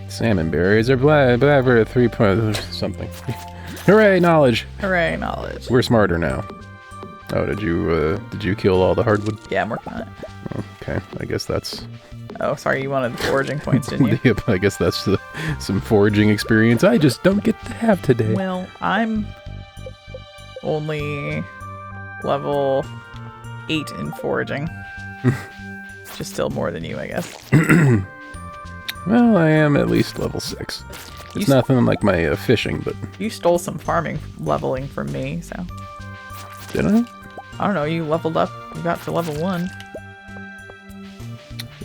Salmon berries are blah for 3 points something. Hooray, knowledge! Hooray, knowledge. We're smarter now. Oh, did you kill all the hardwood? Yeah, I'm working on it. Okay, I guess that's... Oh, sorry, you wanted the foraging points, didn't you? Yep, I guess that's some foraging experience I just don't get to have today. Well, I'm only level 8 in foraging. Which is still more than you, I guess. Well, I am at least level 6. It's nothing like my fishing, but... You stole some farming leveling from me, so... Did I? I don't know, you leveled up, you got to level 1.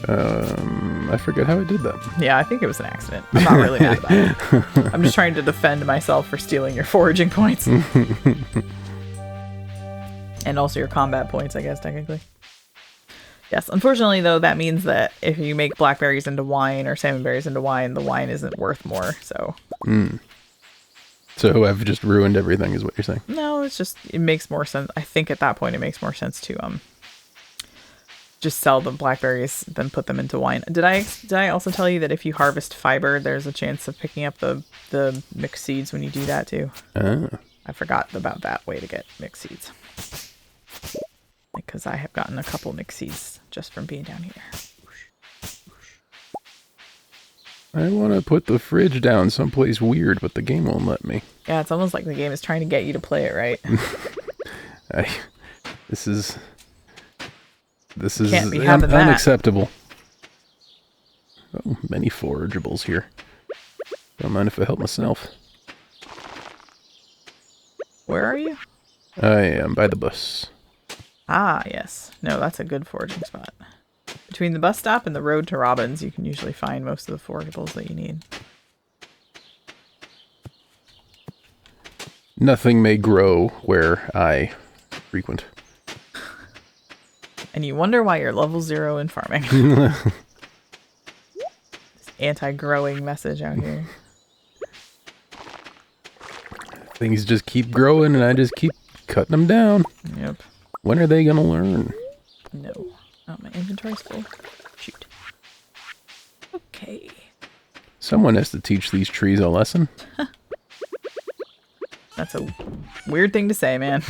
I forget how I did that. Yeah, I think it was an accident. I'm not really mad about it. I'm just trying to defend myself for stealing your foraging points. And also your combat points, I guess, technically. Yes, unfortunately, though, that means that if you make blackberries into wine or salmon berries into wine, the wine isn't worth more, so... So I've just ruined everything, is what you're saying? No, it's just, it makes more sense. I think at that point it makes more sense to just sell the blackberries than put them into wine. Did I also tell you that if you harvest fiber, there's a chance of picking up the mixed seeds when you do that too? I forgot about that way to get mixed seeds. Because I have gotten a couple mixed seeds just from being down here. I want to put the fridge down someplace weird, but the game won't let me. Yeah, it's almost like the game is trying to get you to play it right. This is Can't be having that. Unacceptable. Oh, many forageables here. Don't mind if I help myself. Where are you? I am by the bus. Ah, yes. No, that's a good foraging spot. Between the bus stop and the road to Robbins, you can usually find most of the forageables that you need. Nothing may grow where I frequent. And you wonder why you're level 0 in farming. This anti-growing message out here. Things just keep growing and I just keep cutting them down. Yep. When are they gonna learn? No. Oh, my inventory's full. Shoot. Okay. Someone has to teach these trees a lesson. That's a weird thing to say, man.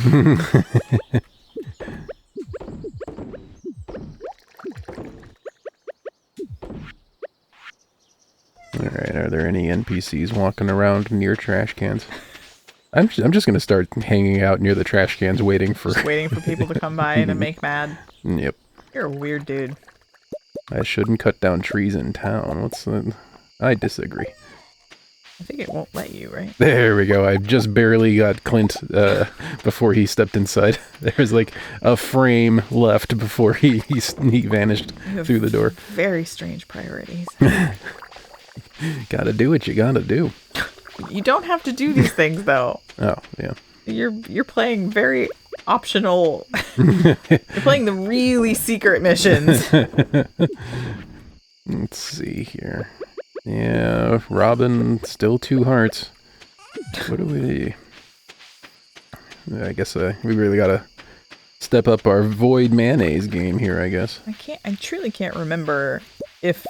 Alright, are there any NPCs walking around near trash cans? I'm just gonna start hanging out near the trash cans waiting for... Just waiting for people to come by to make mad. Yep. You're a weird dude. I shouldn't cut down trees in town. What's the... I disagree. I think it won't let you, right? There we go. I just barely got Clint before he stepped inside. There's like a frame left before he vanished through the door. Very strange priorities. Gotta do what you gotta do. You don't have to do these things though. Oh, yeah. You're playing very optional. You're playing the really secret missions. Let's see here. Yeah, Robin, still 2 hearts. What do we... I guess we really gotta step up our void mayonnaise game here, I guess. I truly can't remember if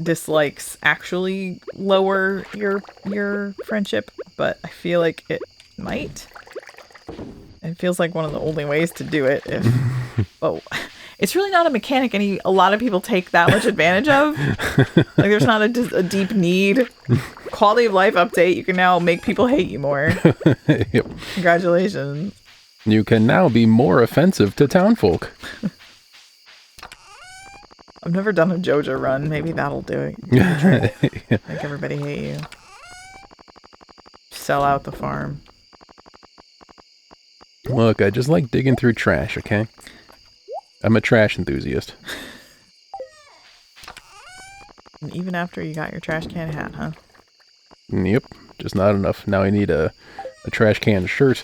dislikes actually lower your friendship, but I feel like it might. It feels like one of the only ways to do it. Oh, it's really not a mechanic a lot of people take that much advantage of. Like, there's not a deep need. Quality of life update. You can now make people hate you more. Yep. Congratulations. You can now be more offensive to townfolk. I've never done a JoJo run. Maybe that'll do it. Yeah. Make everybody hate you. Sell out the farm. Look, I just like digging through trash, okay? I'm a trash enthusiast. And even after you got your trash can hat, huh? Yep, just not enough. Now I need a trash can shirt.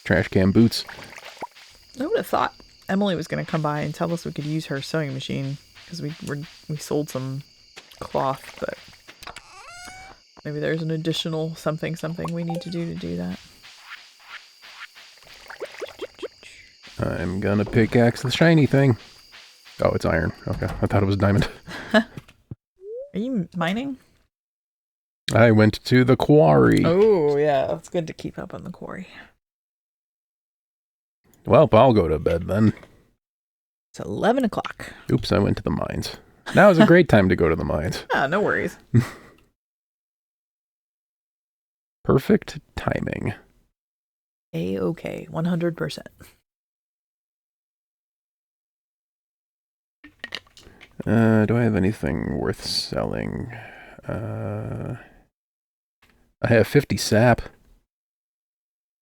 Trash can boots. I would have thought Emily was going to come by and tell us we could use her sewing machine, because we sold some cloth, but maybe there's an additional something we need to do that. I'm gonna pickaxe the shiny thing. Oh, it's iron. Okay, I thought it was diamond. Are you mining? I went to the quarry. Oh, yeah. It's good to keep up on the quarry. Well, I'll go to bed then. It's 11 o'clock. Oops, I went to the mines. Now is a great time to go to the mines. Ah, no worries. Perfect timing. A-okay. 100%. Do I have anything worth selling? I have 50 sap. I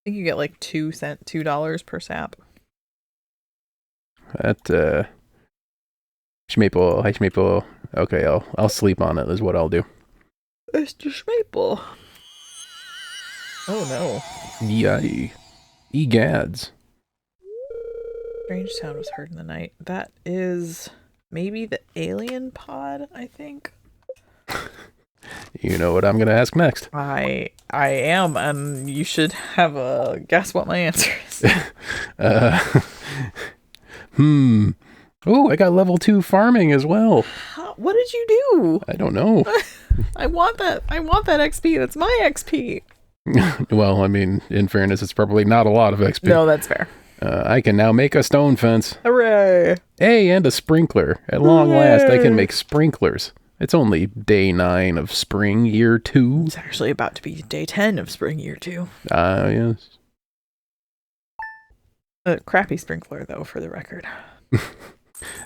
think you get like $2 per sap. That, Schmaple. Okay, I'll sleep on it is what I'll do. Mr. Schmaple. Oh no. Yay. Egads. Strange sound was heard in the night. That is maybe the alien pod, I think. You know what I'm going to ask next. I am, and you should have a guess what my answer is. Oh, I got level 2 farming as well. What did you do? I don't know. I want that XP. That's my XP. Well, I mean, in fairness, it's probably not a lot of XP. No, that's fair. I can now make a stone fence. Hooray! Hey, and a sprinkler. At long last, I can make sprinklers. It's only day 9 of spring, year 2. It's actually about to be day 10 of spring, year 2. Yes. A crappy sprinkler, though, for the record.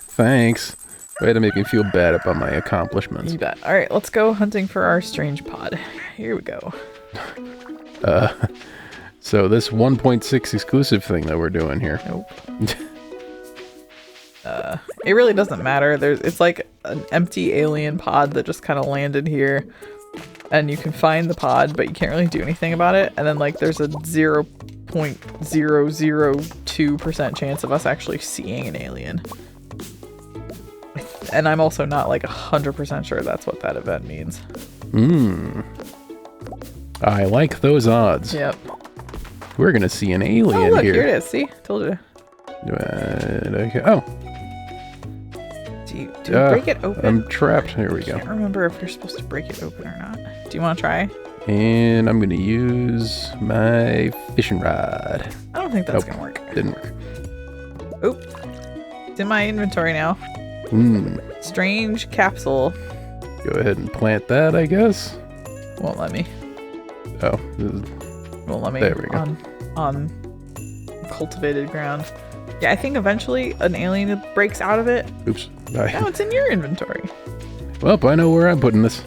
Thanks. Way to make me feel bad about my accomplishments. You bet. Alright, let's go hunting for our strange pod. Here we go. So this 1.6 exclusive thing that we're doing here. Nope. It really doesn't matter. It's like an empty alien pod that just kind of landed here, and you can find the pod, but you can't really do anything about it. And then like there's a 0.002% chance of us actually seeing an alien. And I'm also not like 100% sure that's what that event means. I like those odds. Yep. We're gonna see an alien oh, look, here. Here it is. See? Told you. Okay. Oh. Do you break it open? I'm trapped. Here we go. I can't remember if you're supposed to break it open or not. Do you want to try? And I'm gonna use my fishing rod. I don't think that's gonna work. Didn't work. Oop. It's in my inventory now. Strange capsule. Go ahead and plant that, I guess. Won't let me. Oh. Won't let me. There we go. On cultivated ground. Yeah, I think eventually an alien breaks out of it. Oops. Bye. Now it's in your inventory. Well, I know where I'm putting this.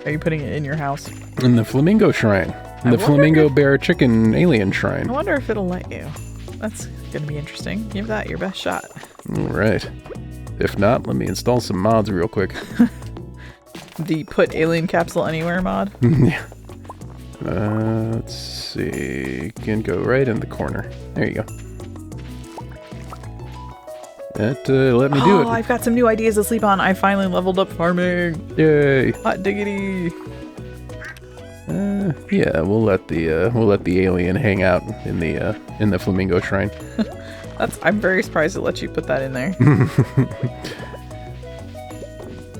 Are you putting it in your house? In the Flamingo Shrine. In the Flamingo Bear Chicken Alien Shrine. I wonder if it'll let you. That's going to be interesting. Give that your best shot. Alright. If not, let me install some mods real quick. the put alien capsule anywhere mod. Yeah. Let's see. Can go right in the corner. There you go. That let me do it. Oh, I've got some new ideas to sleep on. I finally leveled up farming. Yay! Hot diggity. Yeah, we'll let the alien hang out in the flamingo shrine. I'm very surprised it let you put that in there.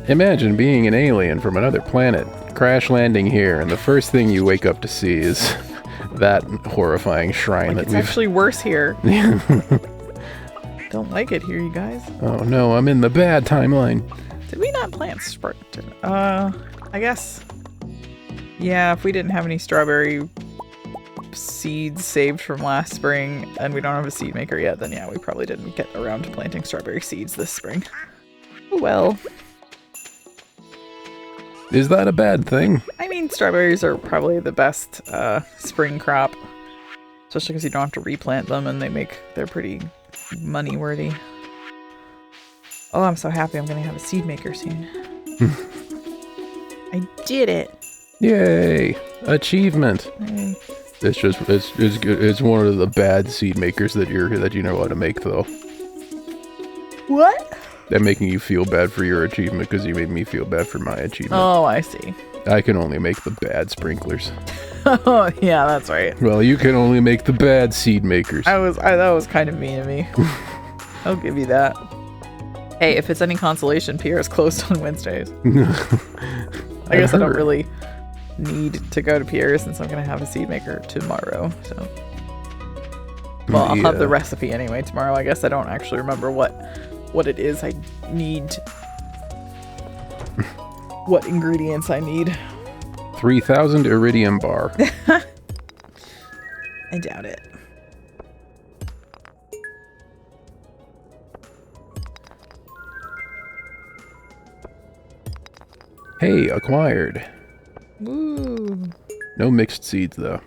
Imagine being an alien from another planet, crash landing here, and the first thing you wake up to see is that horrifying shrine It's actually worse here. Don't like it here, you guys. Oh no, I'm in the bad timeline. Did we not plant I guess. Yeah, if we didn't have any strawberry seeds saved from last spring and we don't have a seed maker yet, then yeah, we probably didn't get around to planting strawberry seeds this spring. Oh well. Is that a bad thing? I mean, strawberries are probably the best spring crop. Especially because you don't have to replant them and they're pretty money worthy. Oh, I'm so happy I'm going to have a seed maker soon. I did it. Yay! Achievement. Hey. It's good. It's one of the bad seed makers that you know how to make though. What? I'm making you feel bad for your achievement because you made me feel bad for my achievement. Oh, I see. I can only make the bad sprinklers. Oh, yeah, that's right. Well, you can only make the bad seed makers. That was kind of mean of me. I'll give you that. Hey, if it's any consolation, Pierre is closed on Wednesdays. I guess I don't really need to go to Pierre since I'm going to have a seed maker tomorrow. So, well, I'll have the recipe anyway tomorrow. I guess I don't actually remember what it is I need. What ingredients I need. 3,000 iridium bar. I doubt it. Hey, acquired. Woo. No mixed seeds though.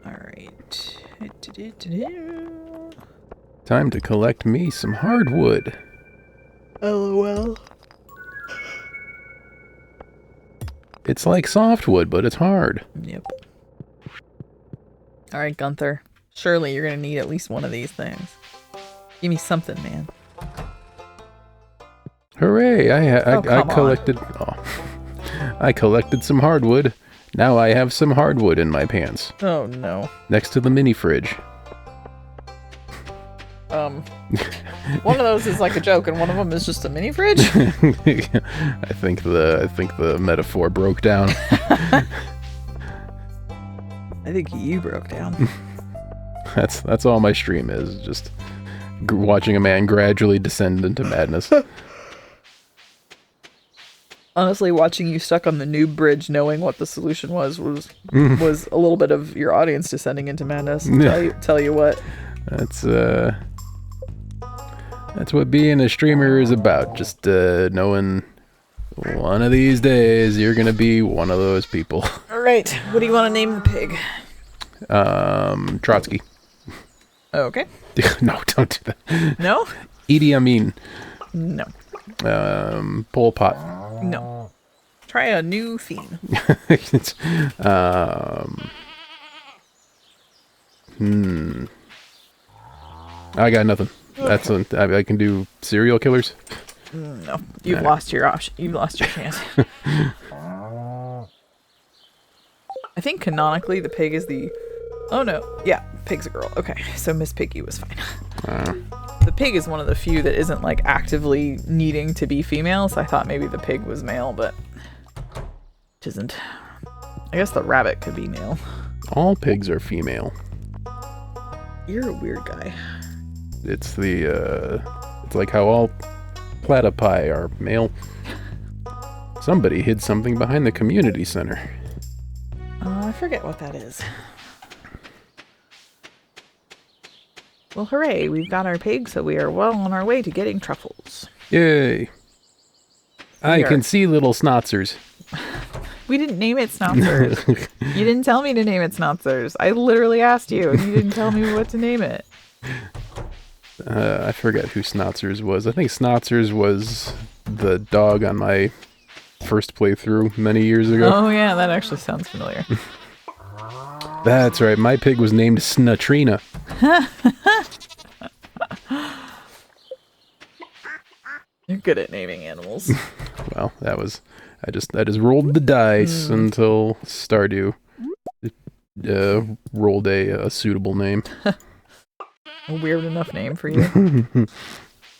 Alright. Time to collect me some hardwood. LOL. It's like softwood, but it's hard. Yep. Alright, Gunther. Surely you're gonna need at least one of these things. Give me something, man. Hooray! I collected. Oh, I collected some hardwood. Now I have some hardwood in my pants. Oh no. Next to the mini fridge. One of those is like a joke, and one of them is just a mini fridge. I think the metaphor broke down. I think you broke down. That's all my stream is. Just watching a man gradually descend into madness. Honestly, watching you stuck on the noob bridge, knowing what the solution was a little bit of your audience descending into madness. Tell you what. That's what being a streamer is about. Just knowing one of these days you're gonna be one of those people. All right, what do you want to name the pig? Trotsky. Oh, okay. No, don't do that. No? Idi Amin. No. Pol Pot. No. Try a new theme. I got nothing. That's I can do serial killers. No, you've lost your option. You've lost your chance. I think canonically the pig is the. Oh no, yeah, pig's a girl. Okay, so Miss Piggy was fine. The pig is one of the few that isn't like actively needing to be female, so I thought maybe the pig was male, but it isn't. I guess the rabbit could be male. All pigs are female. You're a weird guy. It's it's like how all platypi are male. Somebody hid something behind the community center. I forget what that is. Well, hooray, we've got our pig, so we are well on our way to getting truffles. Yay. I can see little snotzers. We didn't name it Snotzers. You didn't tell me to name it Snotzers. I literally asked you, and you didn't tell me what to name it. I forget who Snotzers was. I think Snotzers was the dog on my first playthrough many years ago. Oh yeah, that actually sounds familiar. That's right. My pig was named Snutrina. You're good at naming animals. Well, that was... I just rolled the dice until Stardew rolled a suitable name. A weird enough name for you.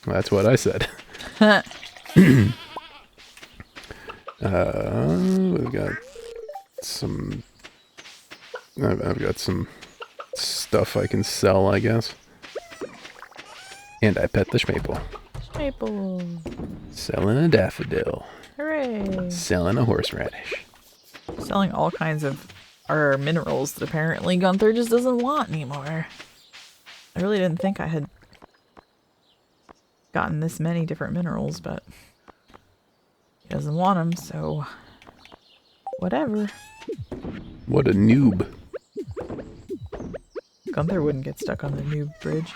That's what I said. We've got some... I've got some stuff I can sell, I guess. And I pet the Schmaple. Selling a daffodil. Hooray! Selling a horseradish. Selling all kinds of our minerals that apparently Gunther just doesn't want anymore. I really didn't think I had gotten this many different minerals, but he doesn't want them, so whatever. What a noob. Gunther wouldn't get stuck on the noob bridge.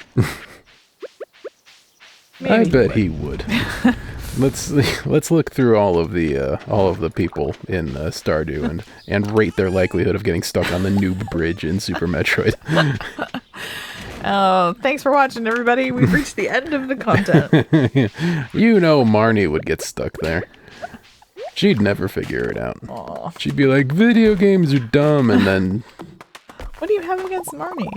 I bet he would. Let's look through all of the people in Stardew and rate their likelihood of getting stuck on the noob bridge in Super Metroid. Thanks for watching, everybody. We've reached the end of the content. You know Marnie would get stuck there. She'd never figure it out. Aww. She'd be like, video games are dumb, and then... What do you have against Marnie?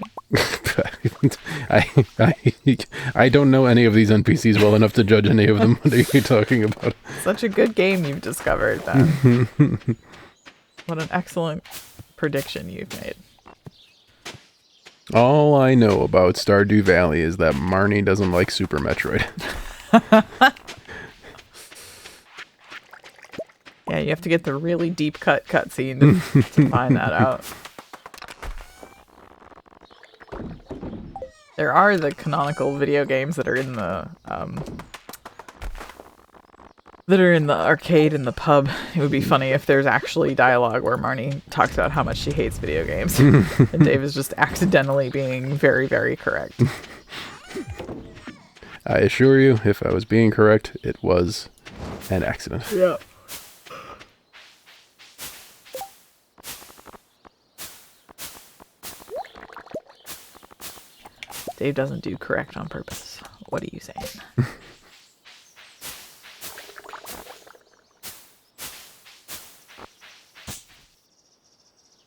I don't know any of these NPCs well enough to judge any of them. What are you talking about? Such a good game you've discovered, then. What an excellent prediction you've made. All I know about Stardew Valley is that Marnie doesn't like Super Metroid. Yeah, you have to get the really deep cutscene to find that out. There are the canonical video games that are in the arcade in the pub. It would be funny if there's actually dialogue where Marnie talks about how much she hates video games. And Dave is just accidentally being very, very correct. I assure you, if I was being correct, it was an accident. Yeah. Dave doesn't do correct on purpose. What are you saying?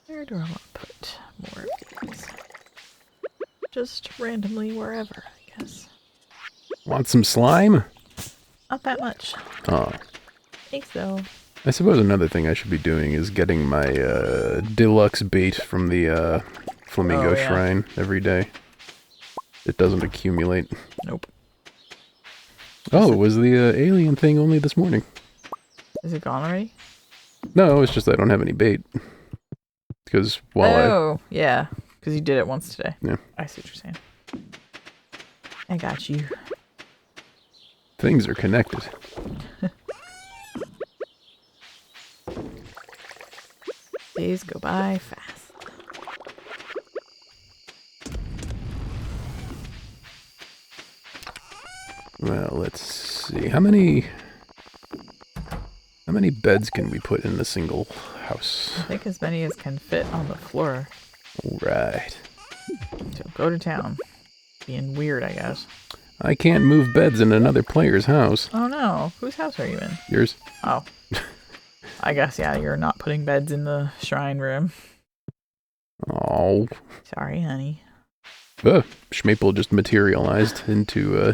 Where do I want to put more of these? Just randomly wherever, I guess. Want some slime? Not that much. Oh. Thanks, though. I suppose another thing I should be doing is getting my deluxe bait from the Flamingo Shrine every day. It doesn't accumulate. Nope. Oh, it was the alien thing only this morning. Is it gone already? No, it's just I don't have any bait. Because yeah. Because you did it once today. Yeah. I see what you're saying. I got you. Things are connected. Days go by fast. Well, let's see. How many beds can we put in a single house? I think as many as can fit on the floor. All right. So go to town. Being weird, I guess. I can't move beds in another player's house. Oh no. Whose house are you in? Yours? Oh. I guess, yeah, you're not putting beds in the shrine room. Oh. Sorry, honey. Schmaple just materialized into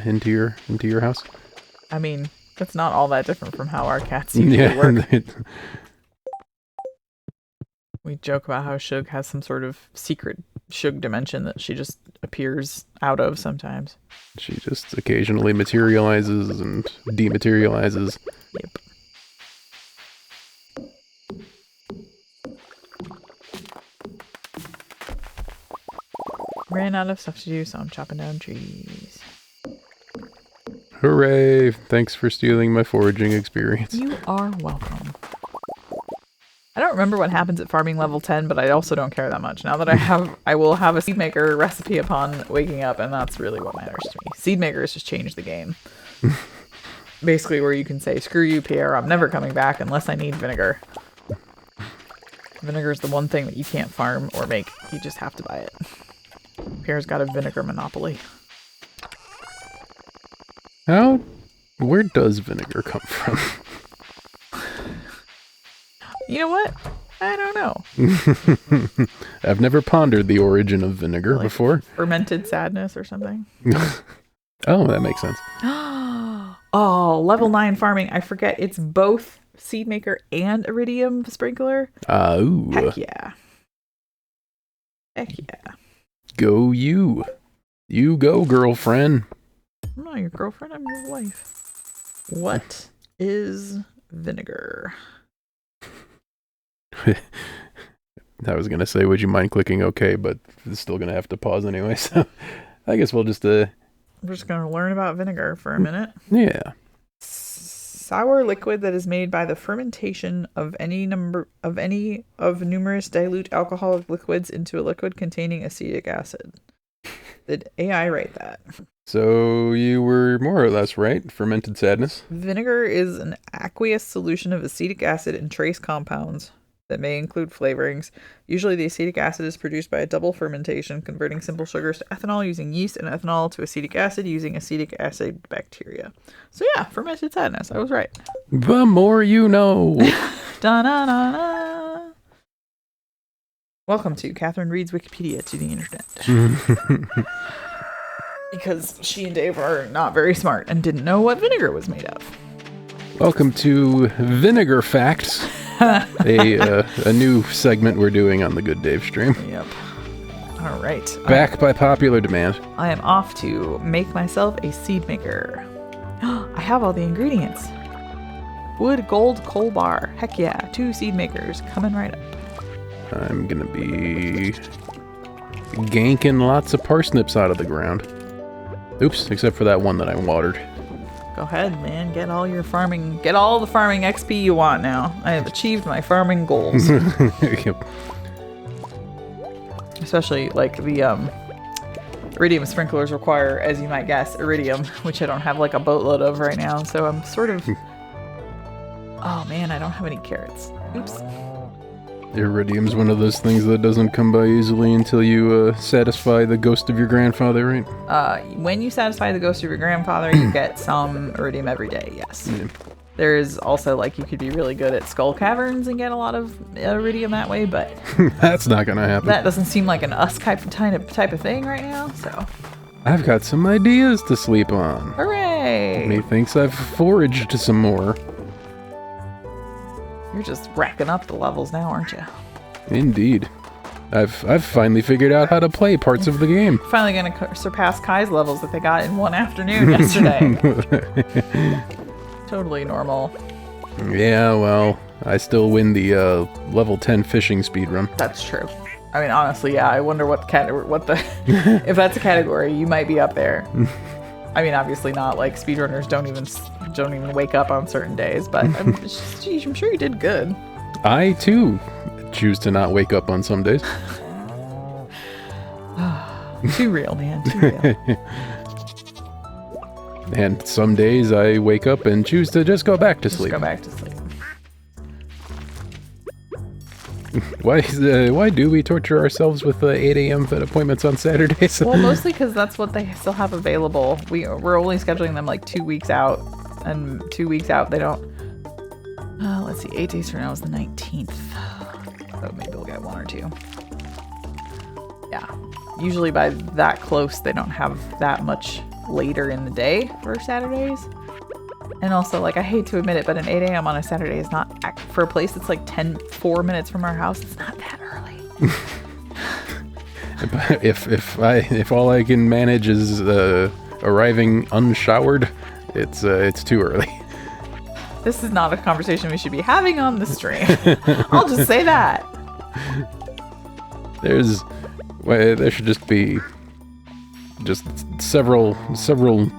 your house. I mean, that's not all that different from how our cats usually work. We joke about how Shug has some sort of secret Shug dimension that she just appears out of sometimes. She just occasionally materializes and dematerializes. Yep. Ran out of stuff to do, so I'm chopping down trees. Hooray! Thanks for stealing my foraging experience. You are welcome. I don't remember what happens at farming level 10, but I also don't care that much. Now that I will have a seed maker recipe upon waking up, and that's really what matters to me. Seed makers just changed the game. Basically, where you can say, screw you, Pierre, I'm never coming back unless I need vinegar. Vinegar is the one thing that you can't farm or make. You just have to buy it. Pierre's got a vinegar monopoly. Where does vinegar come from? You know what? I don't know. I've never pondered the origin of vinegar before. Fermented sadness or something. Oh, that makes sense. Oh, level 9 farming. I forget. It's both seed maker and iridium sprinkler. Ooh. Heck yeah. Heck yeah. Go you. You go, girlfriend. I'm not your girlfriend. I'm your wife. What is vinegar? I was going to say, would you mind clicking OK, but it's still going to have to pause anyway, so I guess we'll just... We're just going to learn about vinegar for a minute. Yeah. Sour liquid that is made by the fermentation of any of numerous dilute alcoholic liquids into a liquid containing acetic acid. Did AI write that? So you were more or less right. Fermented sadness. Vinegar is an aqueous solution of acetic acid and trace compounds that may include flavorings. Usually the acetic acid is produced by a double fermentation, converting simple sugars to ethanol using yeast and ethanol to acetic acid using acetic acid bacteria. So yeah, fermented sadness. I was right. The more you know. Da-na-na-na. Welcome to Catherine Reads Wikipedia to the internet. Because she and Dave are not very smart and didn't know what vinegar was made of. Welcome to Vinegar Facts, a new segment we're doing on the Good Dave stream. Yep. All right. Back by popular demand. I am off to make myself a seed maker. I have all the ingredients. Wood, gold, coal bar. Heck yeah. 2 seed makers coming right up. I'm gonna be ganking lots of parsnips out of the ground. Oops, except for that one that I watered. Go ahead, man. Get all the farming XP you want now. I have achieved my farming goals. Yep. Especially like the iridium sprinklers require, as you might guess, iridium, which I don't have like a boatload of right now. So I'm sort of... Oh man, I don't have any carrots. Oops. Iridium's one of those things that doesn't come by easily until you satisfy the ghost of your grandfather, right? When you satisfy the ghost of your grandfather, you get some iridium every day, yes. Yeah. There is also, like, you could be really good at skull caverns and get a lot of iridium that way, but... That's not gonna happen. That doesn't seem like an us type of thing right now, so... I've got some ideas to sleep on. Hooray! Methinks I've foraged some more. You're just racking up the levels now, aren't you? Indeed. I've finally figured out how to play parts of the game. Finally gonna surpass Kai's levels that they got in one afternoon yesterday. Totally normal. Yeah, well, I still win the level 10 fishing speedrun. That's true. I mean, honestly, yeah, I wonder what the if that's a category, you might be up there. I mean, obviously not, like, speedrunners don't even wake up on certain days, but I'm sure you did good. I, too, choose to not wake up on some days. Too real, man, too real. And some days I wake up and choose to just go back to sleep. Go back to sleep. Why do we torture ourselves with 8 a.m. appointments on Saturdays? Well, mostly because that's what they still have available. We're only scheduling them like 2 weeks out, and 2 weeks out they don't... let's see, 8 days from now is the 19th. So maybe we'll get 1 or 2. Yeah. Usually by that close, they don't have that much later in the day for Saturdays. And also, like, I hate to admit it, but an 8 a.m. on a Saturday is not, for a place that's like 4 minutes from our house, it's not that early. if all I can manage is arriving unshowered, it's too early. This is not a conversation we should be having on the stream. I'll just say that. There should just be several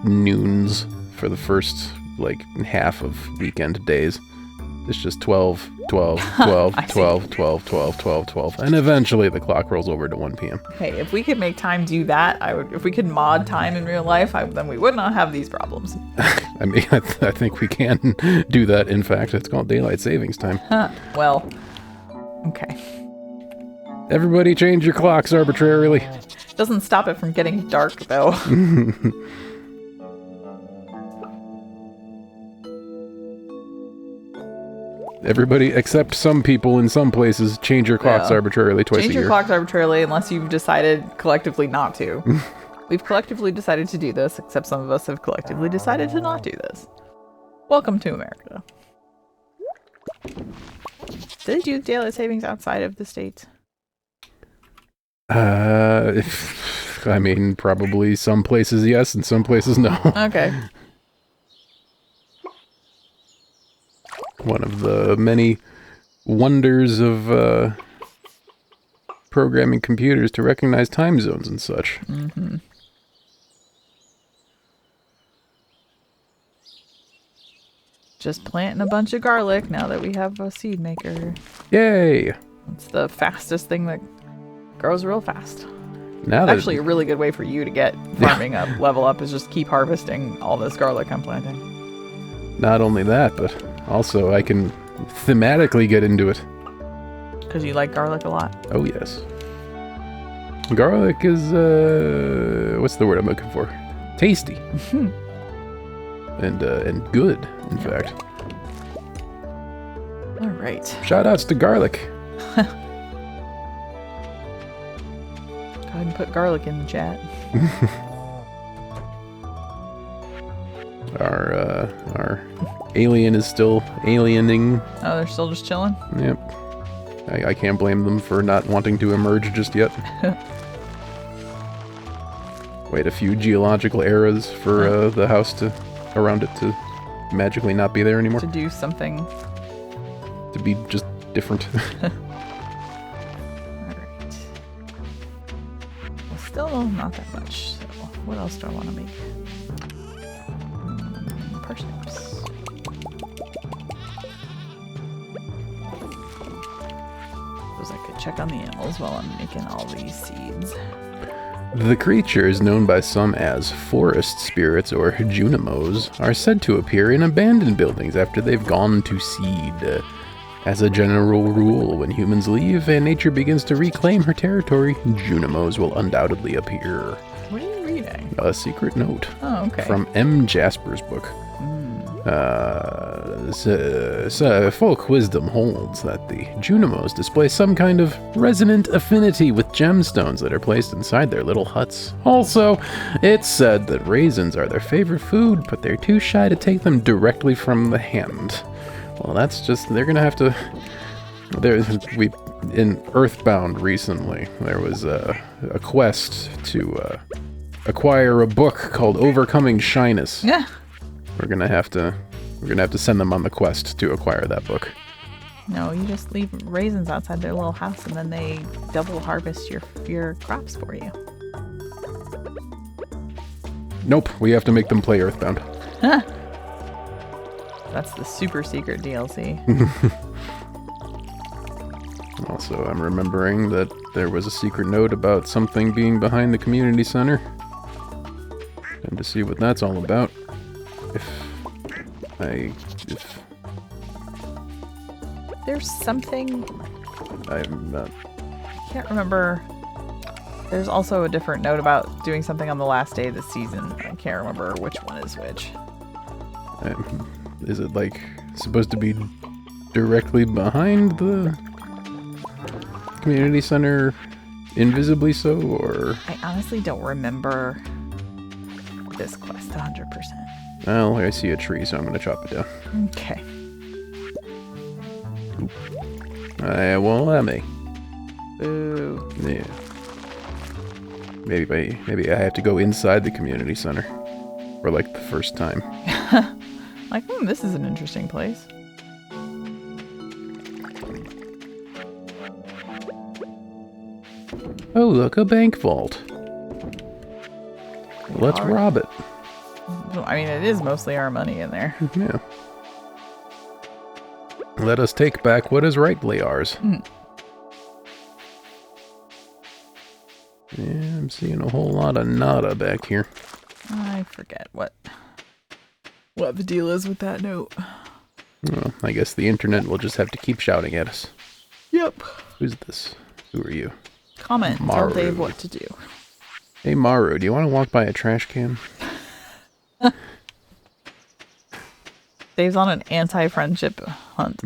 noons for the first, like, half of weekend days. It's just 12, 12, 12, 12, 12, 12, 12, 12. And eventually the clock rolls over to 1 p.m. Hey, if we could make time do that, I would. If we could mod time in real life, then we would not have these problems. I mean, I think we can do that. In fact, it's called daylight savings time. Huh. Well, okay. Everybody change your clocks arbitrarily. Doesn't stop it from getting dark, though. Everybody, except some people in some places, change your clocks arbitrarily twice a year. Change your clocks arbitrarily unless you've decided collectively not to. We've collectively decided to do this, except some of us have collectively decided to not do this. Welcome to America. Do they do daylight savings outside of the States? I mean, probably some places yes and some places no. Okay. One of the many wonders of programming computers to recognize time zones and such. Mm-hmm. Just planting a bunch of garlic now that we have a seed maker. Yay! It's the fastest thing that grows real fast. Now that Actually, a really good way for you to get farming up, level up, is just keep harvesting all this garlic I'm planting. not only that, but also I can thematically get into it. Because you like garlic a lot. Oh yes. Garlic is what's the word I'm looking for? Tasty. And good, in fact. All right. Shoutouts to garlic. Go ahead and put garlic in the chat. Our alien is still aliening. Oh, they're still just chilling? Yep. I can't blame them for not wanting to emerge just yet. Wait a few geological eras for the house around it to magically not be there anymore. To do something. To be just different. Alright. Well, still not that much. So what else do I want to make? Parsnips. Suppose I could check on the animals while I'm making all these seeds. The creatures, known by some as forest spirits or junimos, are said to appear in abandoned buildings after they've gone to seed. As a general rule, when humans leave and nature begins to reclaim her territory, junimos will undoubtedly appear. What are you reading? A secret note. Oh, okay. From M. Jasper's book. Folk wisdom holds that the junimos display some kind of resonant affinity with gemstones that are placed inside their little huts. Also, it's said that raisins are their favorite food, but they're too shy to take them directly from the hand. Well, that's just, they're gonna have to, in Earthbound recently, there was a quest to acquire a book called Overcoming Shyness. Yeah. We're gonna have to send them on the quest to acquire that book. No, you just leave raisins outside their little house and then they double harvest your crops for you. Nope, we have to make them play Earthbound. That's the super secret DLC. Also, I'm remembering that there was a secret note about something being behind the community center. And to see what that's all about. There's something... I'm not... I can't remember. There's also a different note about doing something on the last day of the season. I can't remember which one is which. Is it, like, supposed to be directly behind the community center, invisibly so, or...? I honestly don't remember this quest 100%. Well, I see a tree, so I'm going to chop it down. Okay. Well, let me. Boo. Yeah. Maybe I have to go inside the community center. For, like, the first time. Like, this is an interesting place. Oh, look, a bank vault. Let's rob it. I mean, it is mostly our money in there. Yeah. Let us take back what is rightly ours. Yeah, I'm seeing a whole lot of nada back here. I forget what the deal is with that note. Well, I guess the internet will just have to keep shouting at us. Yep. Who's this? Who are you? Comment. Maru. Tell Dave what to do. Hey, Maru, do you want to walk by a trash can? Dave's on an anti-friendship hunt.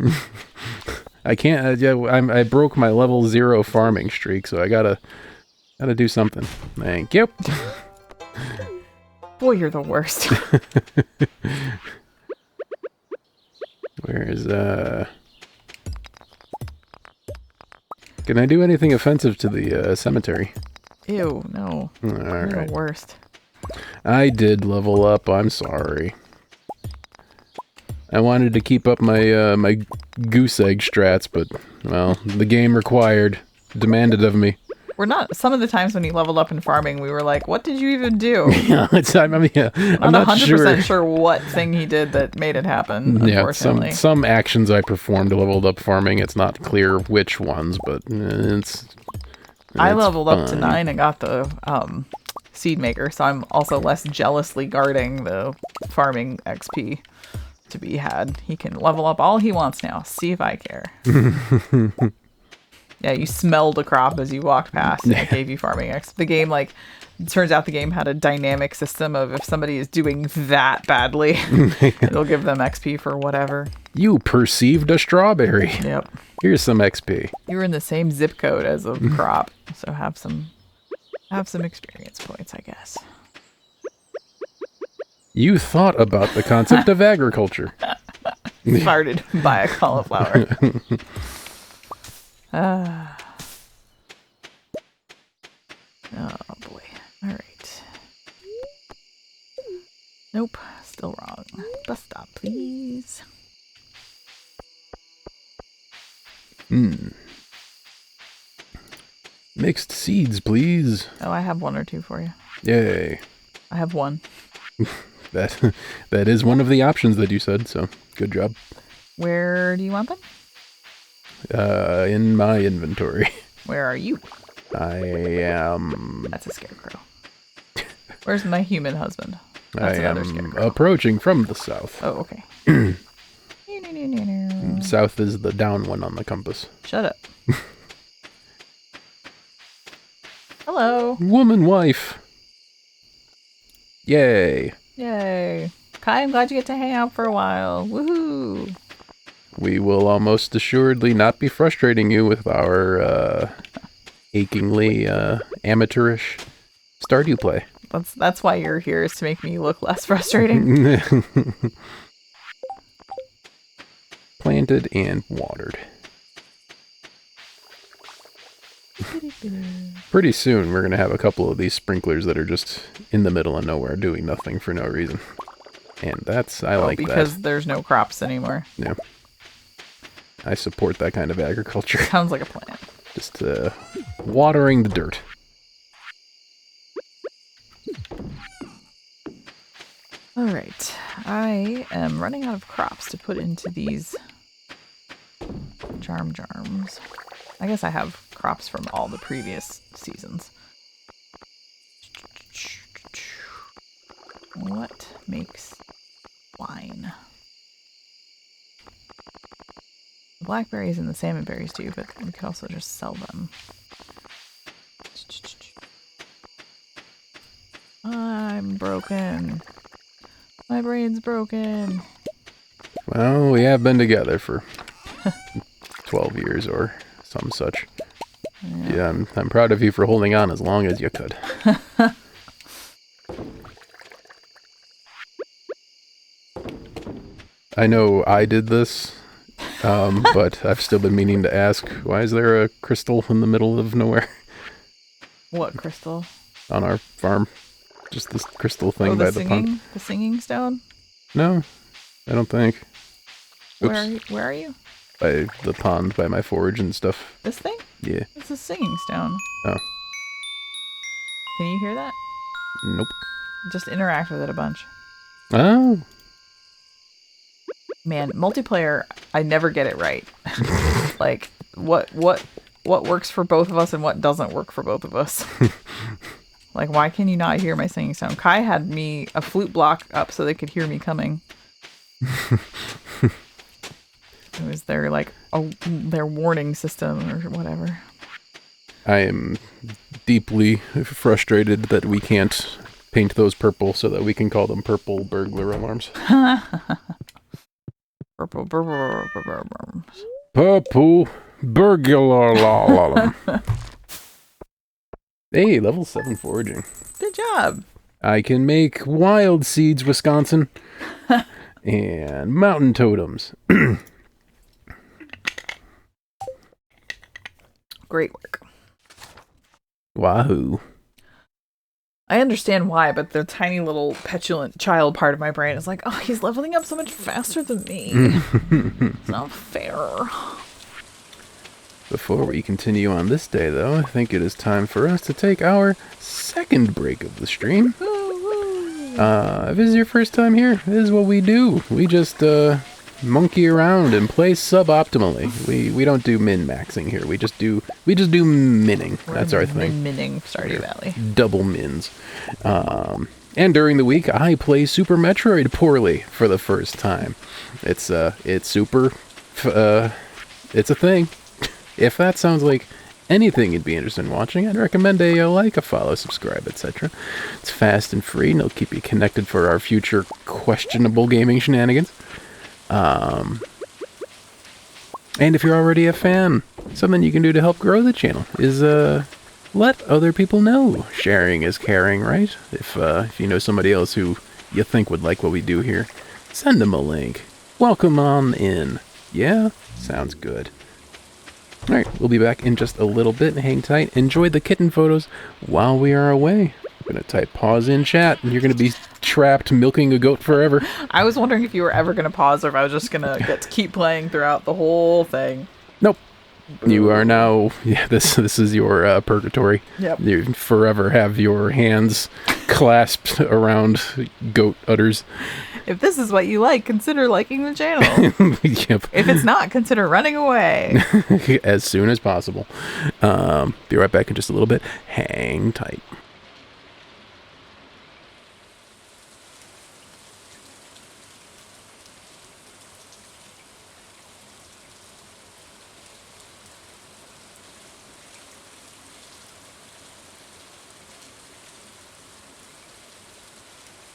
I can't. I broke my level 0 farming streak, so I gotta do something. Thank you. Boy, you're the worst. Where's Can I do anything offensive to the cemetery? Ew, no. All You're right. the worst. I did level up. I'm sorry. I wanted to keep up my my goose egg strats, but well, the game demanded of me. We're not. Some of the times when he leveled up in farming, we were like, "What did you even do?" Yeah, I'm not 100% sure what thing he did that made it happen. Yeah, Unfortunately, some actions I performed leveled up farming. It's not clear which ones, but I leveled fine. up to 9 and got the seed maker, so I'm also less jealously guarding the farming XP to be had. He can level up all he wants now. See if I care. Yeah, you smelled a crop as you walked past, and it gave you farming X. The game, like, it turns out the game had a dynamic system of if somebody is doing that badly, it'll give them XP for whatever. You perceived a strawberry. Yep. Here's some XP. You were in the same zip code as a crop, so have some experience points, I guess. You thought about the concept of agriculture. Farted by a cauliflower. Oh boy. Alright. Nope. Still wrong. Bus stop, please. Mixed seeds, please. Oh, I have 1 or 2 for you. Yay. I have 1. That is one of the options that you said, so good job. Where do you want them? In my inventory. Where are you? I am... That's a scarecrow. Where's my human husband? That's I another am scarecrow. approaching from the south. Oh, okay. South is the down one on the compass. Shut up. Hello. Woman wife. Yay. Yay. Kai, I'm glad you get to hang out for a while. Woohoo. We will almost assuredly not be frustrating you with our achingly amateurish Stardew play. That's why you're here, is to make me look less frustrating. Planted and watered. Pretty soon we're going to have a couple of these sprinklers that are just in the middle of nowhere doing nothing for no reason. And I like that. Because there's no crops anymore. Yeah. I support that kind of agriculture. Sounds like a plan. Just watering the dirt. Alright. I am running out of crops to put into these jarms. I guess I have crops from all the previous seasons. What makes wine? The blackberries and the salmon berries too, but we could also just sell them. I'm broken. My brain's broken. Well, we have been together for 12 years or some such. Yeah, I'm proud of you for holding on as long as you could. I know I did this, but I've still been meaning to ask, why is there a crystal in the middle of nowhere? What crystal? On our farm. Just this crystal thing by the pond. The singing stone? No, I don't think. Oops. Where are you? By the pond, by my forage and stuff. This thing? Yeah. It's a singing stone. Oh. Can you hear that? Nope. Just interact with it a bunch. Oh. Man, multiplayer, I never get it right. Like, what works for both of us and what doesn't work for both of us? Like, why can you not hear my singing sound? Kai had me a flute block up so they could hear me coming. It was their, like, their warning system or whatever. I am deeply frustrated that we can't paint those purple so that we can call them purple burglar alarms. Purple burglar alarm. Hey, level 7 foraging. Good job. I can make wild seeds, Wisconsin, and mountain totems. Great work. Wahoo. I understand why, but the tiny little petulant child part of my brain is like, oh, he's leveling up so much faster than me. It's not fair. Before we continue on this day, though, I think it is time for us to take our second break of the stream. If this is your first time here, this is what we do. We just monkey around and play suboptimally. We don't do min-maxing here. We just do minning. That's our thing. Minning Stardew Valley. Double mins. And during the week, I play Super Metroid poorly for the first time. It's super. It's a thing. If that sounds like anything you'd be interested in watching, I'd recommend a like, a follow, subscribe, etc. It's fast and free, and it'll keep you connected for our future questionable gaming shenanigans. And if you're already a fan, something you can do to help grow the channel is let other people know. Sharing is caring, right? If you know somebody else who you think would like what we do here, send them a link. Welcome on in. Yeah? Sounds good. Alright, we'll be back in just a little bit. Hang tight. Enjoy the kitten photos while we are away. I'm going to type pause in chat, and you're going to be trapped milking a goat forever. I was wondering if you were ever going to pause or if I was just going to get to keep playing throughout the whole thing. Nope. You are now... Yeah, this is your purgatory. Yep. You forever have your hands clasped around goat udders. If this is what you like, consider liking the channel. Yep. If it's not, consider running away. As soon as possible. Be right back in just a little bit. Hang tight.